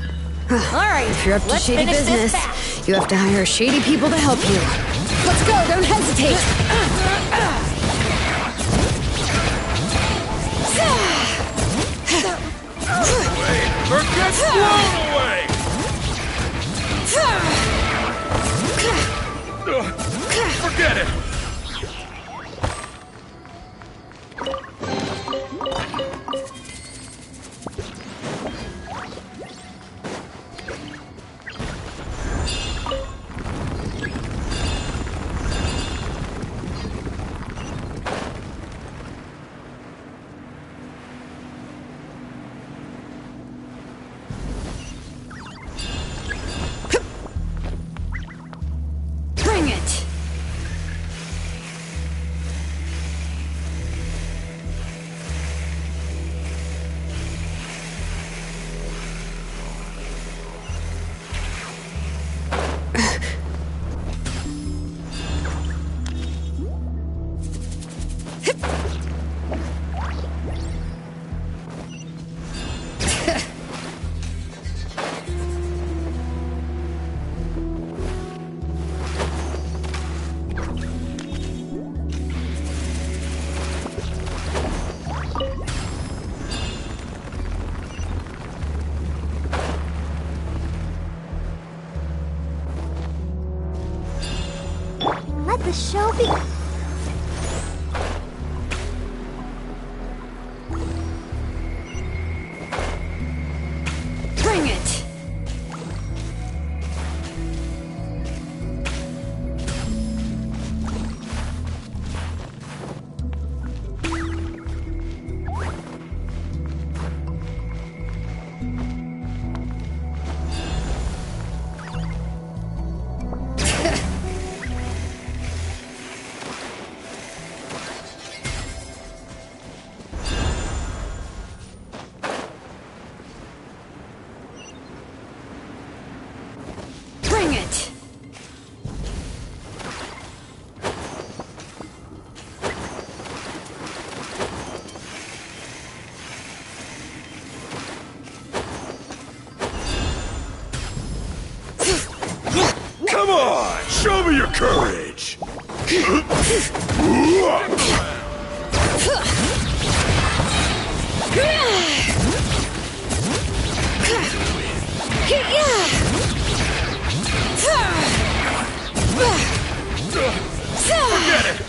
Alright, if you're up to shady business, you have to hire shady people to help you. Let's go, don't hesitate! Or get blown away! Forget it! Bring it! Let the show be... Bring it! Bring it! Come on! Show me your courage! Forget it!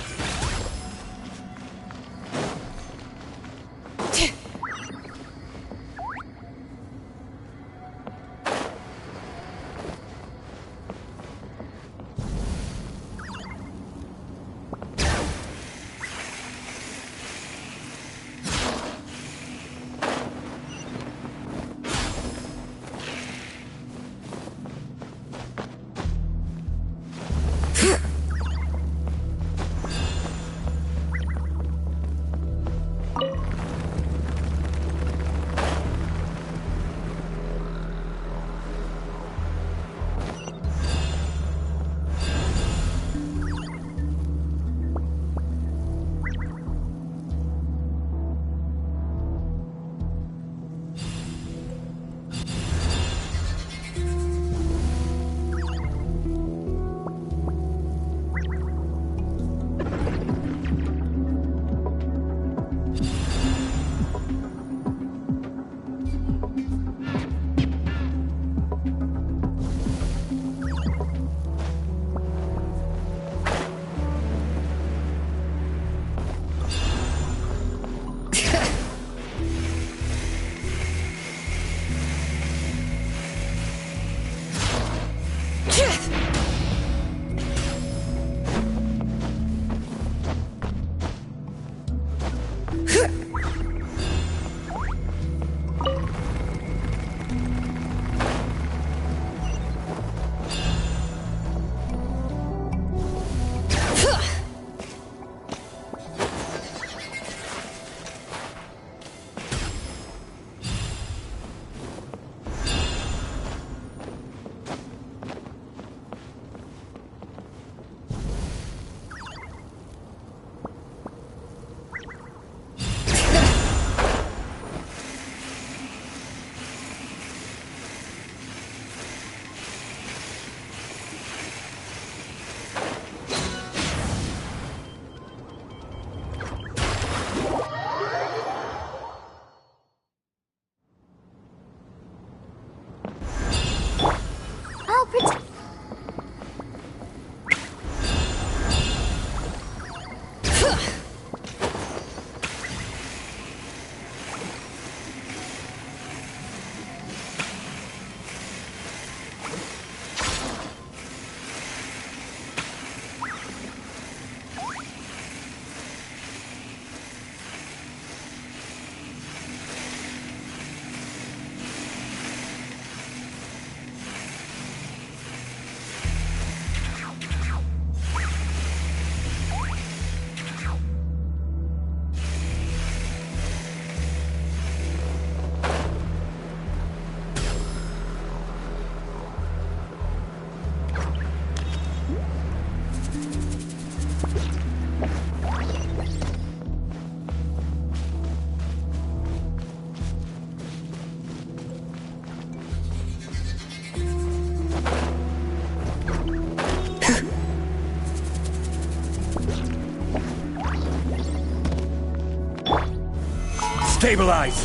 Stabilize!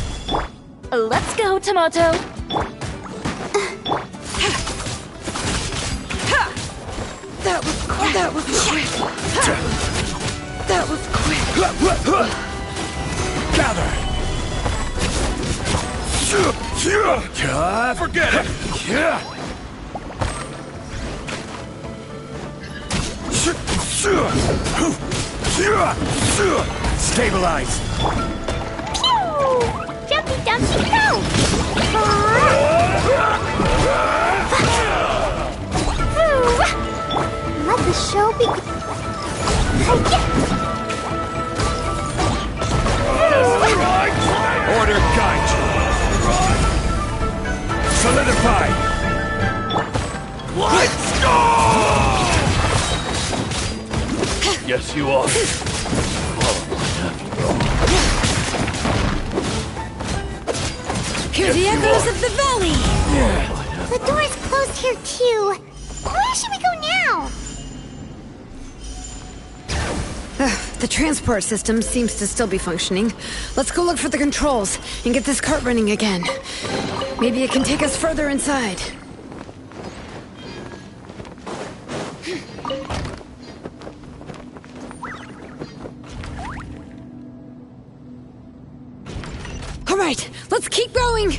Let's go, Tomato! That was quick. That was quick. That was quick. Gather! Forget it! Stabilize! Jumpy dumpy go! Let the show begin. Order guide you! Solidify! Let's go! Yes, you are. Hear the echoes of the valley! The door's closed here too. Where should we go now? The transport system seems to still be functioning. Let's go look for the controls and get this cart running again. Maybe it can take us further inside. All right, let's keep going!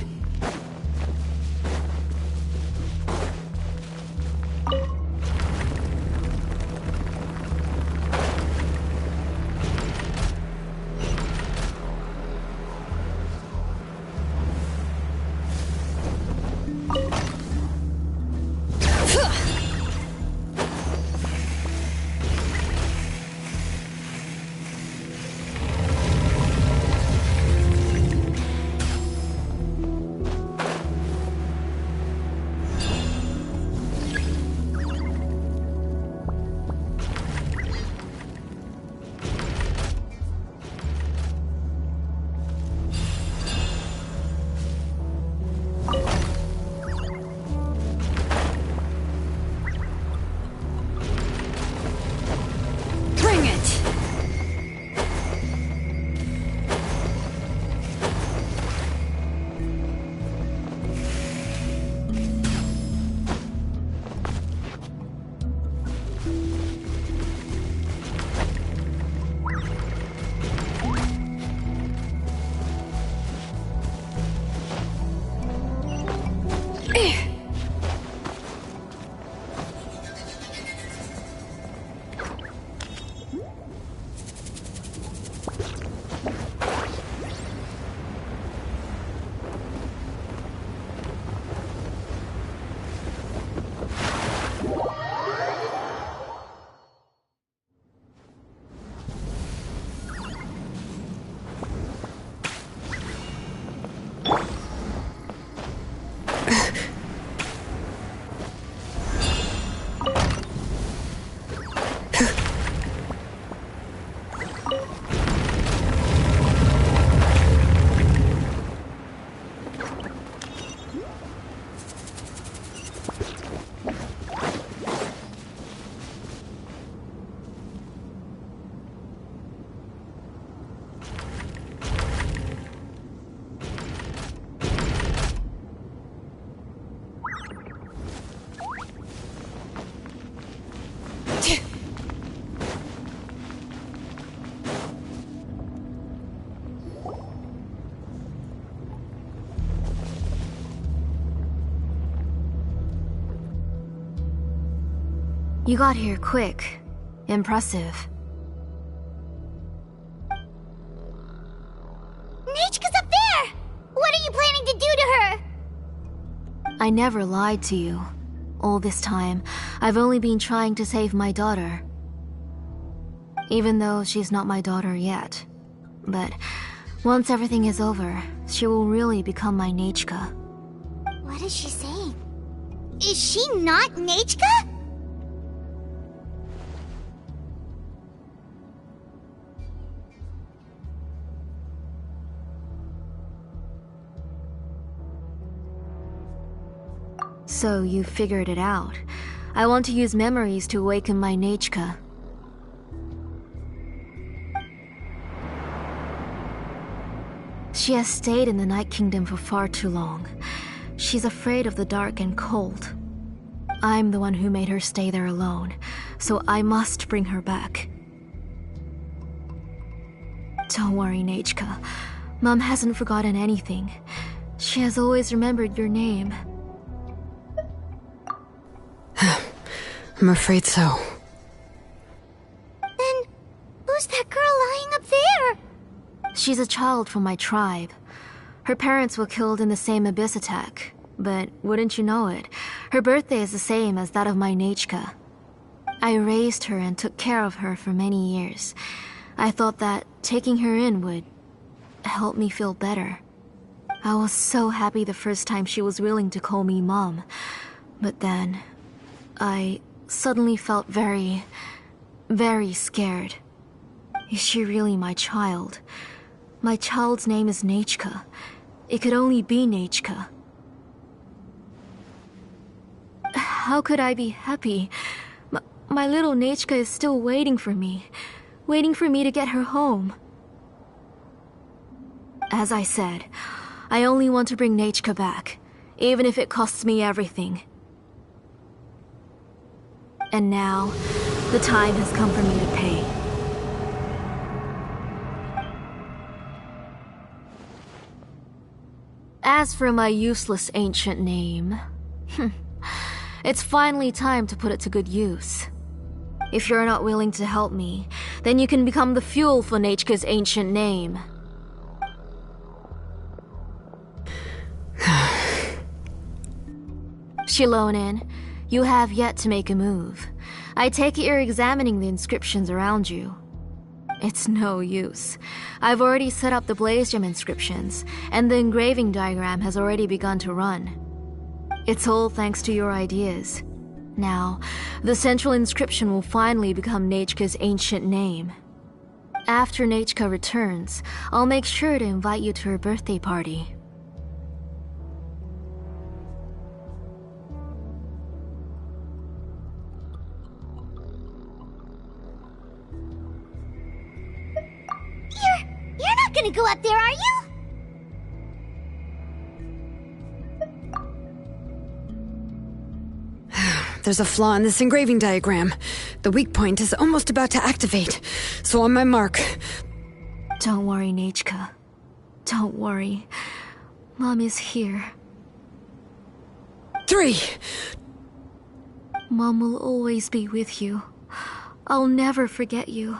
You got here quick. Impressive. Nechka's up there! What are you planning to do to her? I never lied to you. All this time, I've only been trying to save my daughter. Even though she's not my daughter yet. But once everything is over, she will really become my Nechka. What is she saying? Is she not Nechka? So you figured it out. I want to use memories to awaken my Nechka. She has stayed in the Night Kingdom for far too long. She's afraid of the dark and cold. I'm the one who made her stay there alone, so I must bring her back. Don't worry, Nechka. Mom hasn't forgotten anything. She has always remembered your name. I'm afraid so. Then, who's that girl lying up there? She's a child from my tribe. Her parents were killed in the same abyss attack. But wouldn't you know it, her birthday is the same as that of my Nechka. I raised her and took care of her for many years. I thought that taking her in would help me feel better. I was so happy the first time she was willing to call me Mom. But then, I suddenly felt very, very scared. Is she really my child? My child's name is Nechka. It could only be Nechka. How could I be happy? My little Nechka is still waiting for me. waiting for me to get her home. As I said, I only want to bring Nechka back, even if it costs me everything. And now, the time has come for me to pay. As for my useless ancient name, it's finally time to put it to good use. If you're not willing to help me, then you can become the fuel for Nechka's ancient name. Shilonen, you have yet to make a move. I take it you're examining the inscriptions around you. It's no use. I've already set up the blaze gem inscriptions, and the engraving diagram has already begun to run. It's all thanks to your ideas. Now, the central inscription will finally become Nechka's ancient name. After Nechka returns, I'll make sure to invite you to her birthday party. You're not gonna go up there, are you? There's a flaw in this engraving diagram. The weak point is almost about to activate. So on my mark. Don't worry, Nechka. Don't worry. Mom is here. 3. Mom will always be with you. I'll never forget you.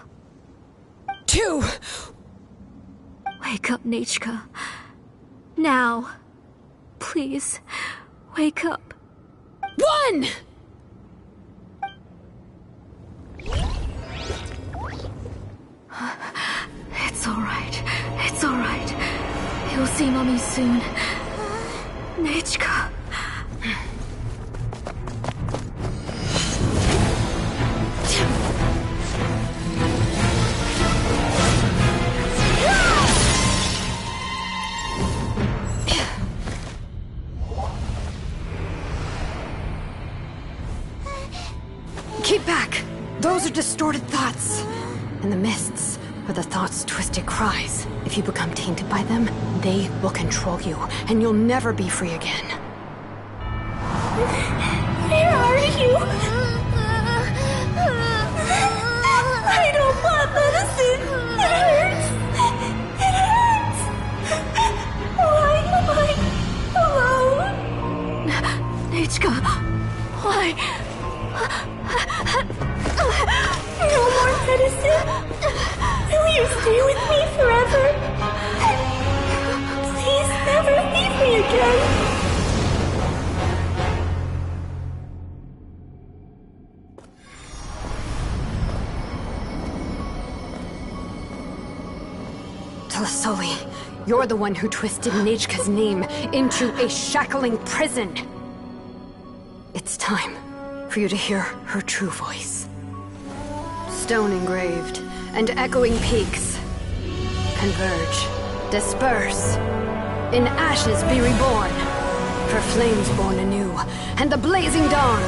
2. Wake up, Nechka. Now. Please, wake up. 1! It's alright. It's alright. You'll see Mommy soon. Nechka. Keep back! Those are distorted thoughts. And the mists are the thoughts' twisted cries. If you become tainted by them, they will control you, and you'll never be free again. Where are you? I don't want medicine. It hurts. It hurts. Why am I alone? Nechka, why? No more medicine. Will you stay with me forever? Please never leave me again. Telasoli, you're the one who twisted Nechka's name into a shackling prison. It's time for you to hear her true voice. Stone engraved and echoing peaks converge, disperse, in ashes be reborn, for flames born anew, and the blazing dawn.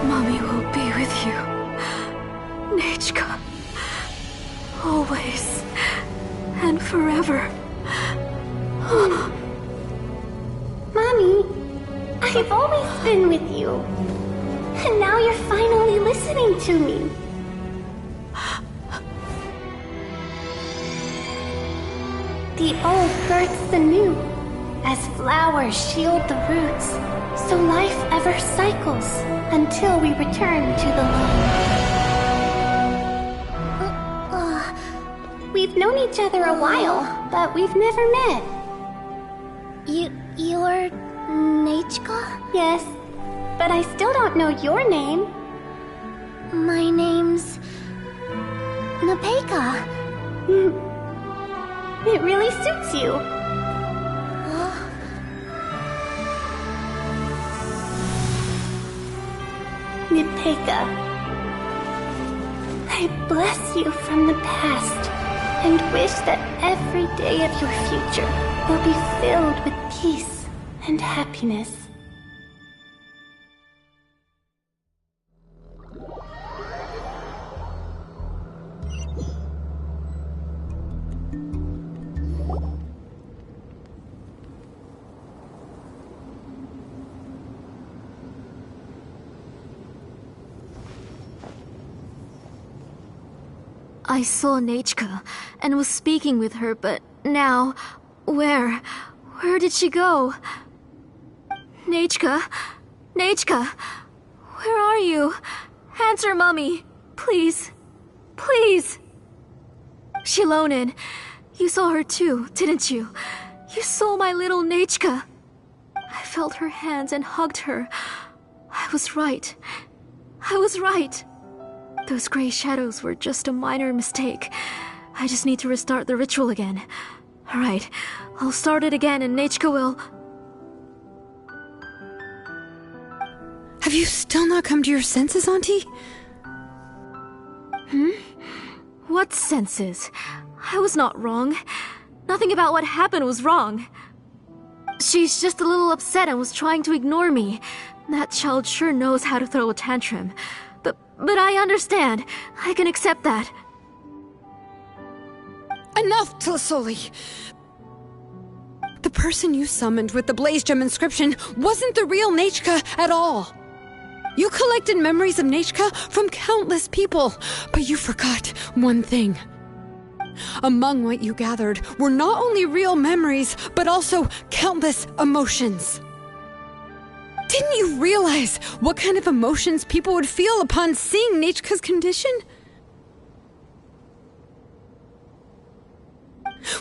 Mommy will be with you. Nechka. Always. And forever. Mommy, I've always been with you. And now you're finally listening to me. The old births the new, as flowers shield the roots, so life ever cycles until we return to the loam. We've known each other a while, but we've never met. You're Nechka? Yes, but I still don't know your name. My name's Nepeka. It really suits you. Nepeka, I bless you from the past and wish that every day of your future will be filled with peace and happiness. I saw Nechka and was speaking with her, but now, where did she go? Nechka? Nechka? Where are you? Answer, Mummy. Please. Please. Shilonen, you saw her too, didn't you? You saw my little Nechka. I felt her hands and hugged her. I was right. I was right. Those gray shadows were just a minor mistake. I just need to restart the ritual again. Alright, I'll start it again and Nechka will... Have you still not come to your senses, Auntie? What senses? I was not wrong. Nothing about what happened was wrong. She's just a little upset and was trying to ignore me. That child sure knows how to throw a tantrum. But I understand. I can accept that. Enough, Tlasoli! The person you summoned with the Blaze Gem inscription wasn't the real Nechka at all. You collected memories of Nechka from countless people, but you forgot one thing. Among what you gathered were not only real memories, but also countless emotions. Didn't you realize what kind of emotions people would feel upon seeing Nechka's condition?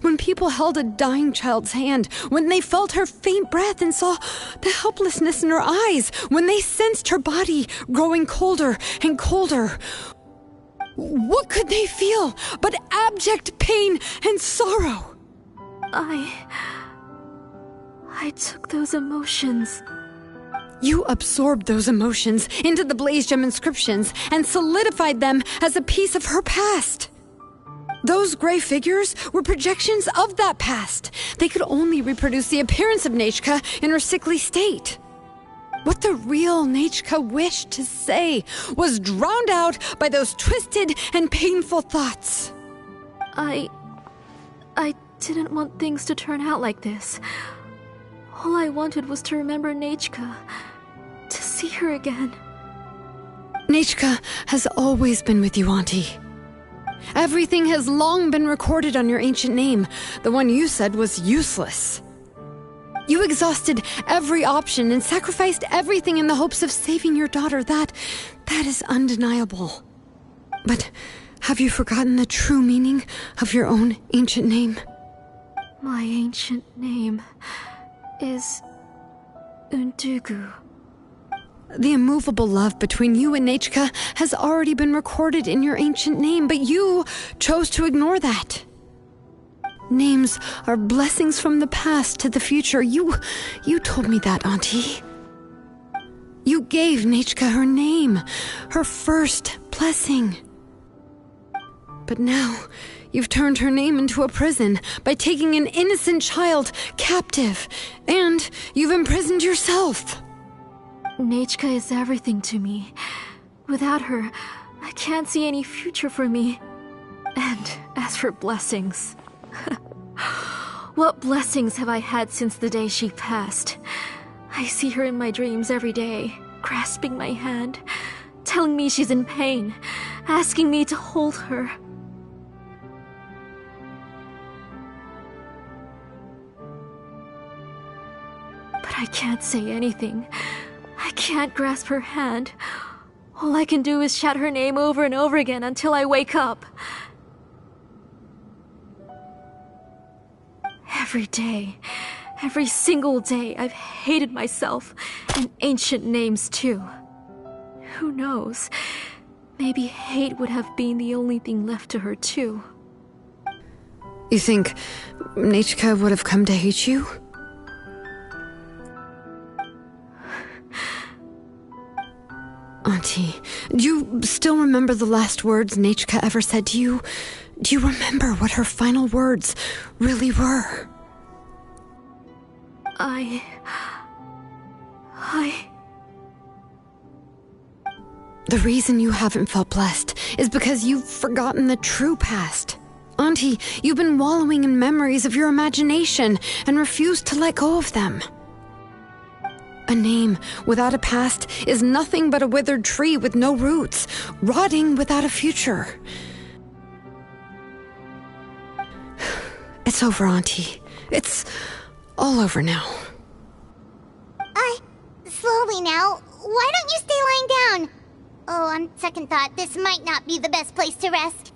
When people held a dying child's hand, when they felt her faint breath and saw the helplessness in her eyes, when they sensed her body growing colder and colder, what could they feel but abject pain and sorrow? I took those emotions. You absorbed those emotions into the Blaze Gem inscriptions and solidified them as a piece of her past. Those gray figures were projections of that past. They could only reproduce the appearance of Nechka in her sickly state. What the real Nechka wished to say was drowned out by those twisted and painful thoughts. I didn't want things to turn out like this. All I wanted was to remember Nechka, to see her again. Nechka has always been with you, Auntie. Everything has long been recorded on your ancient name, the one you said was useless. You exhausted every option and sacrificed everything in the hopes of saving your daughter. That is undeniable. But have you forgotten the true meaning of your own ancient name? My ancient name is Undugu. The immovable love between you and Nechka has already been recorded in your ancient name, but you chose to ignore that. Names are blessings from the past to the future. You told me that, Auntie. You gave Nechka her name, her first blessing. But now, you've turned her name into a prison by taking an innocent child captive, and you've imprisoned yourself. Nechka is everything to me. Without her, I can't see any future for me. And as for blessings... What blessings have I had since the day she passed? I see her in my dreams every day, grasping my hand, telling me she's in pain, asking me to hold her. But I can't say anything. I can't grasp her hand. All I can do is shout her name over and over again until I wake up. Every day, every single day, I've hated myself, and ancient names too. Who knows? Maybe hate would have been the only thing left to her too. You think Nechka would have come to hate you? Auntie, do you still remember the last words Nechka ever said to you? Do you remember what her final words really were? The reason you haven't felt blessed is because you've forgotten the true past. Auntie, you've been wallowing in memories of your imagination and refused to let go of them. A name without a past is nothing but a withered tree with no roots, rotting without a future. It's over, Auntie. It's all over now. Slowly now. Why don't you stay lying down? Oh, on second thought, this might not be the best place to rest.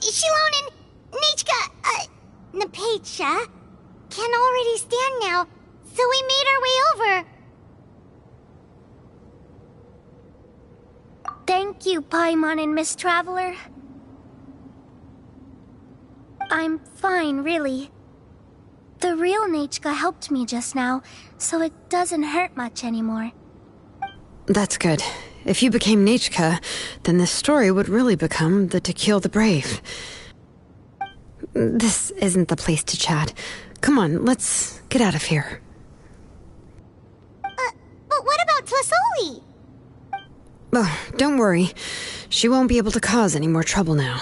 Shilonen, Nichka, Napecha can already stand now, so we made our way over. Thank you, Paimon and Miss Traveler. I'm fine, really. The real Nachka helped me just now, so it doesn't hurt much anymore. That's good. If you became Nachka, then this story would really become the To Kill the Brave. This isn't the place to chat. Come on, let's get out of here. But what about Tlasoli? Oh, don't worry. She won't be able to cause any more trouble now.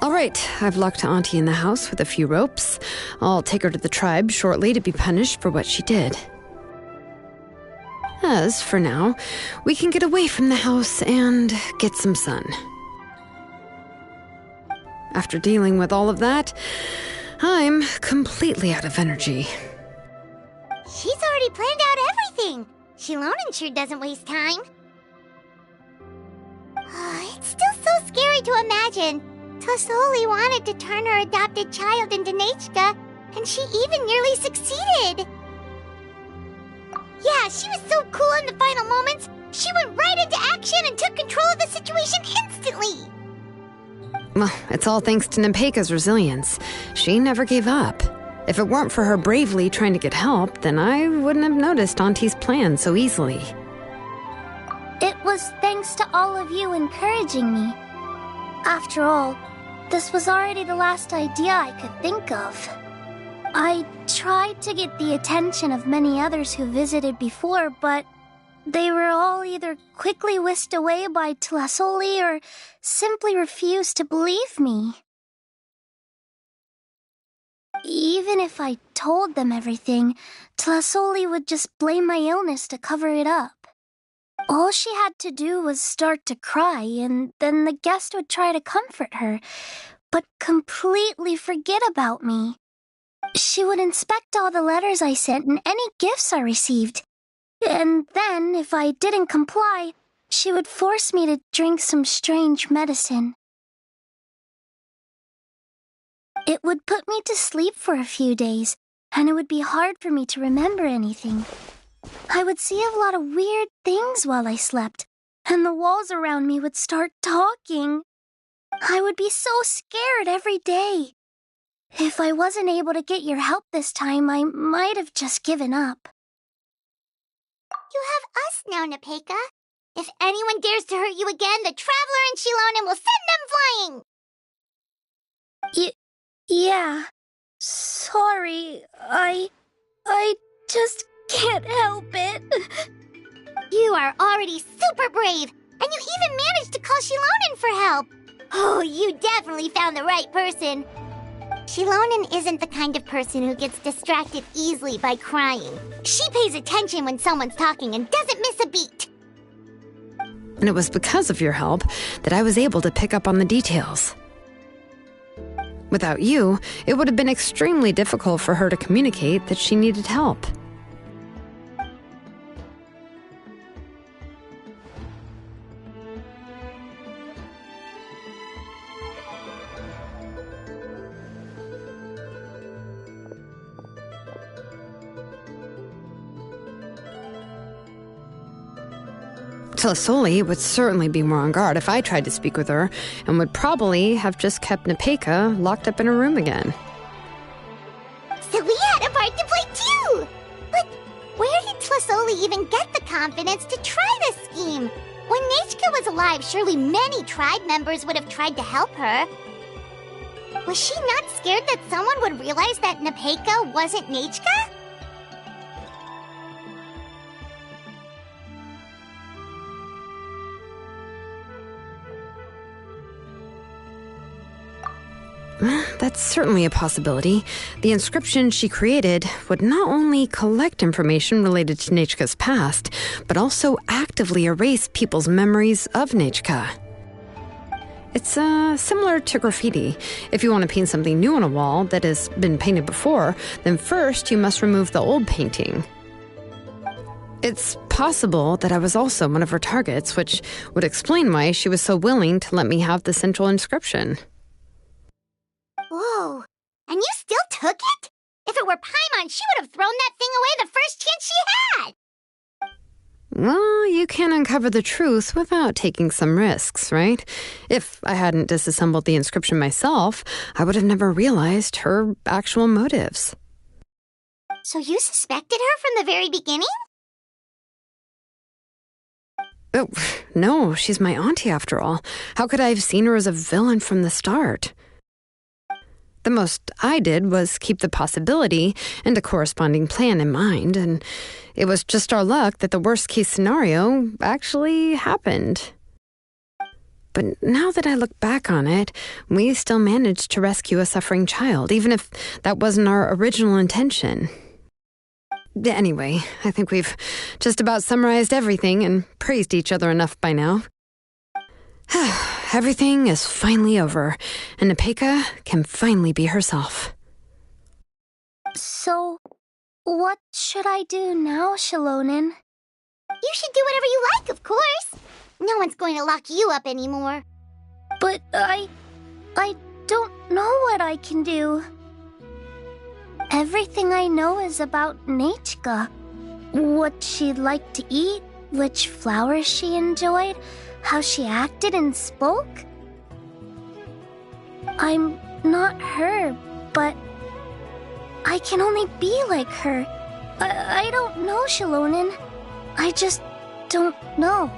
All right, I've locked Auntie in the house with a few ropes. I'll take her to the tribe shortly to be punished for what she did. As for now, we can get away from the house and get some sun. After dealing with all of that, I'm completely out of energy. She's already planned out everything. Shilonen sure doesn't waste time. It's still so scary to imagine. Tlasoli wanted to turn her adopted child into Nachka, and she even nearly succeeded. Yeah, she was so cool in the final moments. She went right into action and took control of the situation instantly. Well, it's all thanks to Nepeka's resilience. She never gave up. If it weren't for her bravely trying to get help, then I wouldn't have noticed Auntie's plan so easily. It was thanks to all of you encouraging me. After all, this was already the last idea I could think of. I tried to get the attention of many others who visited before, but they were all either quickly whisked away by Tlasoli or simply refused to believe me. Even if I told them everything, Tlasoli would just blame my illness to cover it up. All she had to do was start to cry, and then the guest would try to comfort her, but completely forget about me. She would inspect all the letters I sent and any gifts I received. And then, if I didn't comply, she would force me to drink some strange medicine. It would put me to sleep for a few days, and it would be hard for me to remember anything. I would see a lot of weird things while I slept, and the walls around me would start talking. I would be so scared every day. If I wasn't able to get your help this time, I might have just given up. You have us now, Nepeka. If anyone dares to hurt you again, the Traveler and Shilonen will send them flying! Yeah. Sorry, I just can't help it. You are already super brave, and you even managed to call Shilonen for help. Oh, you definitely found the right person. Shilonen isn't the kind of person who gets distracted easily by crying. She pays attention when someone's talking and doesn't miss a beat. And it was because of your help that I was able to pick up on the details. Without you, it would have been extremely difficult for her to communicate that she needed help. Tlasoli would certainly be more on guard if I tried to speak with her, and would probably have just kept Nepeka locked up in her room again. So we had a part to play too! But where did Tlasoli even get the confidence to try this scheme? When Nechka was alive, surely many tribe members would have tried to help her. Was she not scared that someone would realize that Nepeka wasn't Nechka? That's certainly a possibility. The inscription she created would not only collect information related to Nechka's past, but also actively erase people's memories of Nechka. It's similar to graffiti. If you want to paint something new on a wall that has been painted before, then first you must remove the old painting. It's possible that I was also one of her targets, which would explain why she was so willing to let me have the central inscription. Whoa, and you still took it? If it were Paimon, she would have thrown that thing away the first chance she had! Well, you can uncover the truth without taking some risks, right? If I hadn't disassembled the inscription myself, I would have never realized her actual motives. So you suspected her from the very beginning? Oh, no, she's my auntie after all. How could I have seen her as a villain from the start? The most I did was keep the possibility and a corresponding plan in mind, and it was just our luck that the worst-case scenario actually happened. But now that I look back on it, we still managed to rescue a suffering child, even if that wasn't our original intention. Anyway, I think we've just about summarized everything and praised each other enough by now. Everything is finally over, and Nepeka can finally be herself. So, what should I do now, Shalonin? You should do whatever you like, of course. No one's going to lock you up anymore. But I don't know what I can do. Everything I know is about Nechka. What she liked to eat, which flowers she enjoyed, how she acted and spoke. I'm not her, but I can only be like her. I don't know, Shalonin. I just don't know.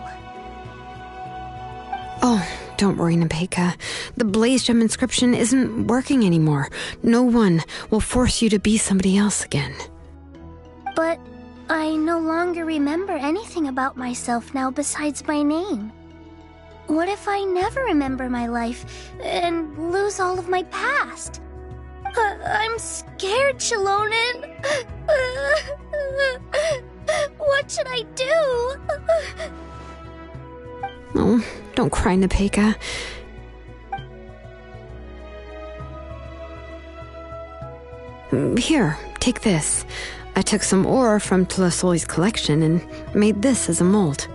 Oh, don't worry, Nepeka. The Blaze Gem inscription isn't working anymore. No one will force you to be somebody else again. But I no longer remember anything about myself now besides my name. What if I never remember my life and lose all of my past? I'm scared, Shalonin. What should I do? Oh, don't cry, Nepeka. Here, take this. I took some ore from Tlasoli's collection and made this as a mold.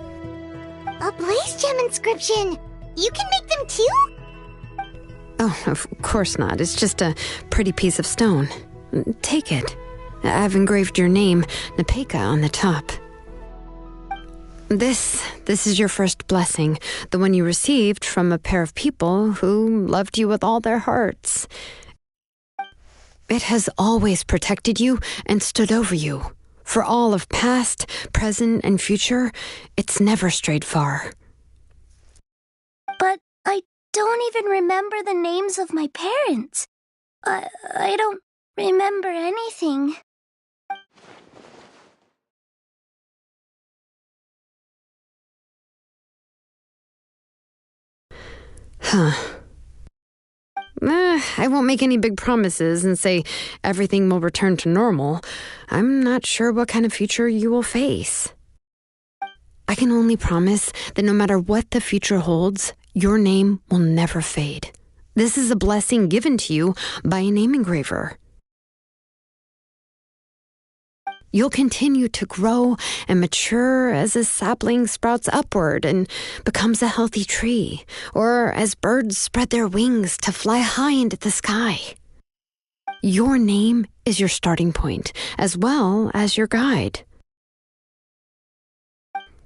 A Blaze Gem inscription! You can make them too? Oh, of course not. It's just a pretty piece of stone. Take it. I've engraved your name, Nepeka, on the top. This is your first blessing, the one you received from a pair of people who loved you with all their hearts. It has always protected you and stood over you. For all of past, present, and future, it's never strayed far. But I don't even remember the names of my parents. I don't remember anything. Huh. I won't make any big promises and say everything will return to normal. I'm not sure what kind of future you will face. I can only promise that no matter what the future holds, your name will never fade. This is a blessing given to you by a name engraver. You'll continue to grow and mature as a sapling sprouts upward and becomes a healthy tree, or as birds spread their wings to fly high into the sky. Your name is your starting point, as well as your guide.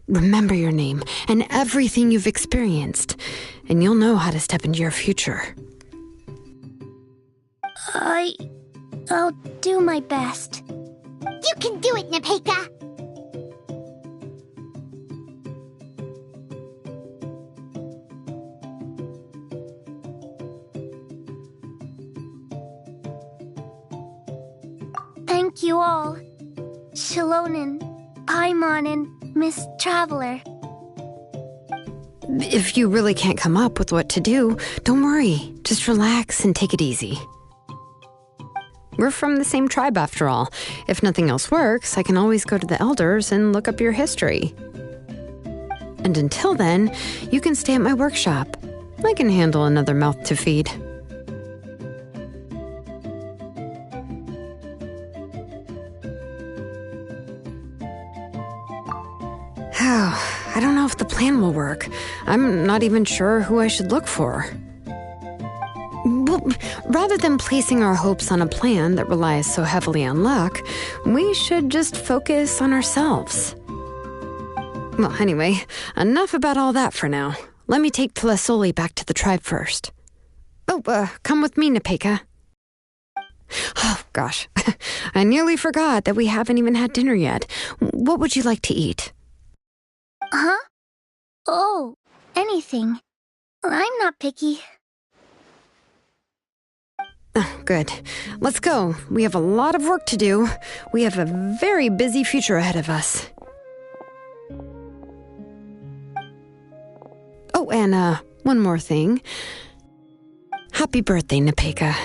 Remember your name and everything you've experienced, and you'll know how to step into your future. I'll do my best. You can do it, Nepeka! Thank you all. Shilonen, Paimon, and Miss Traveler. If you really can't come up with what to do, don't worry. Just relax and take it easy. We're from the same tribe after all. If nothing else works, I can always go to the elders and look up your history. And until then, you can stay at my workshop. I can handle another mouth to feed. I don't know if the plan will work. I'm not even sure who I should look for. Well, rather than placing our hopes on a plan that relies so heavily on luck, we should just focus on ourselves. Well, anyway, enough about all that for now. Let me take Tlasoli back to the tribe first. Oh, come with me, Nepeka. Oh, gosh. I nearly forgot that we haven't even had dinner yet. What would you like to eat? Huh? Oh, anything. I'm not picky. Oh, good. Let's go. We have a lot of work to do. We have a very busy future ahead of us. Oh, and one more thing. Happy birthday, Nepeka.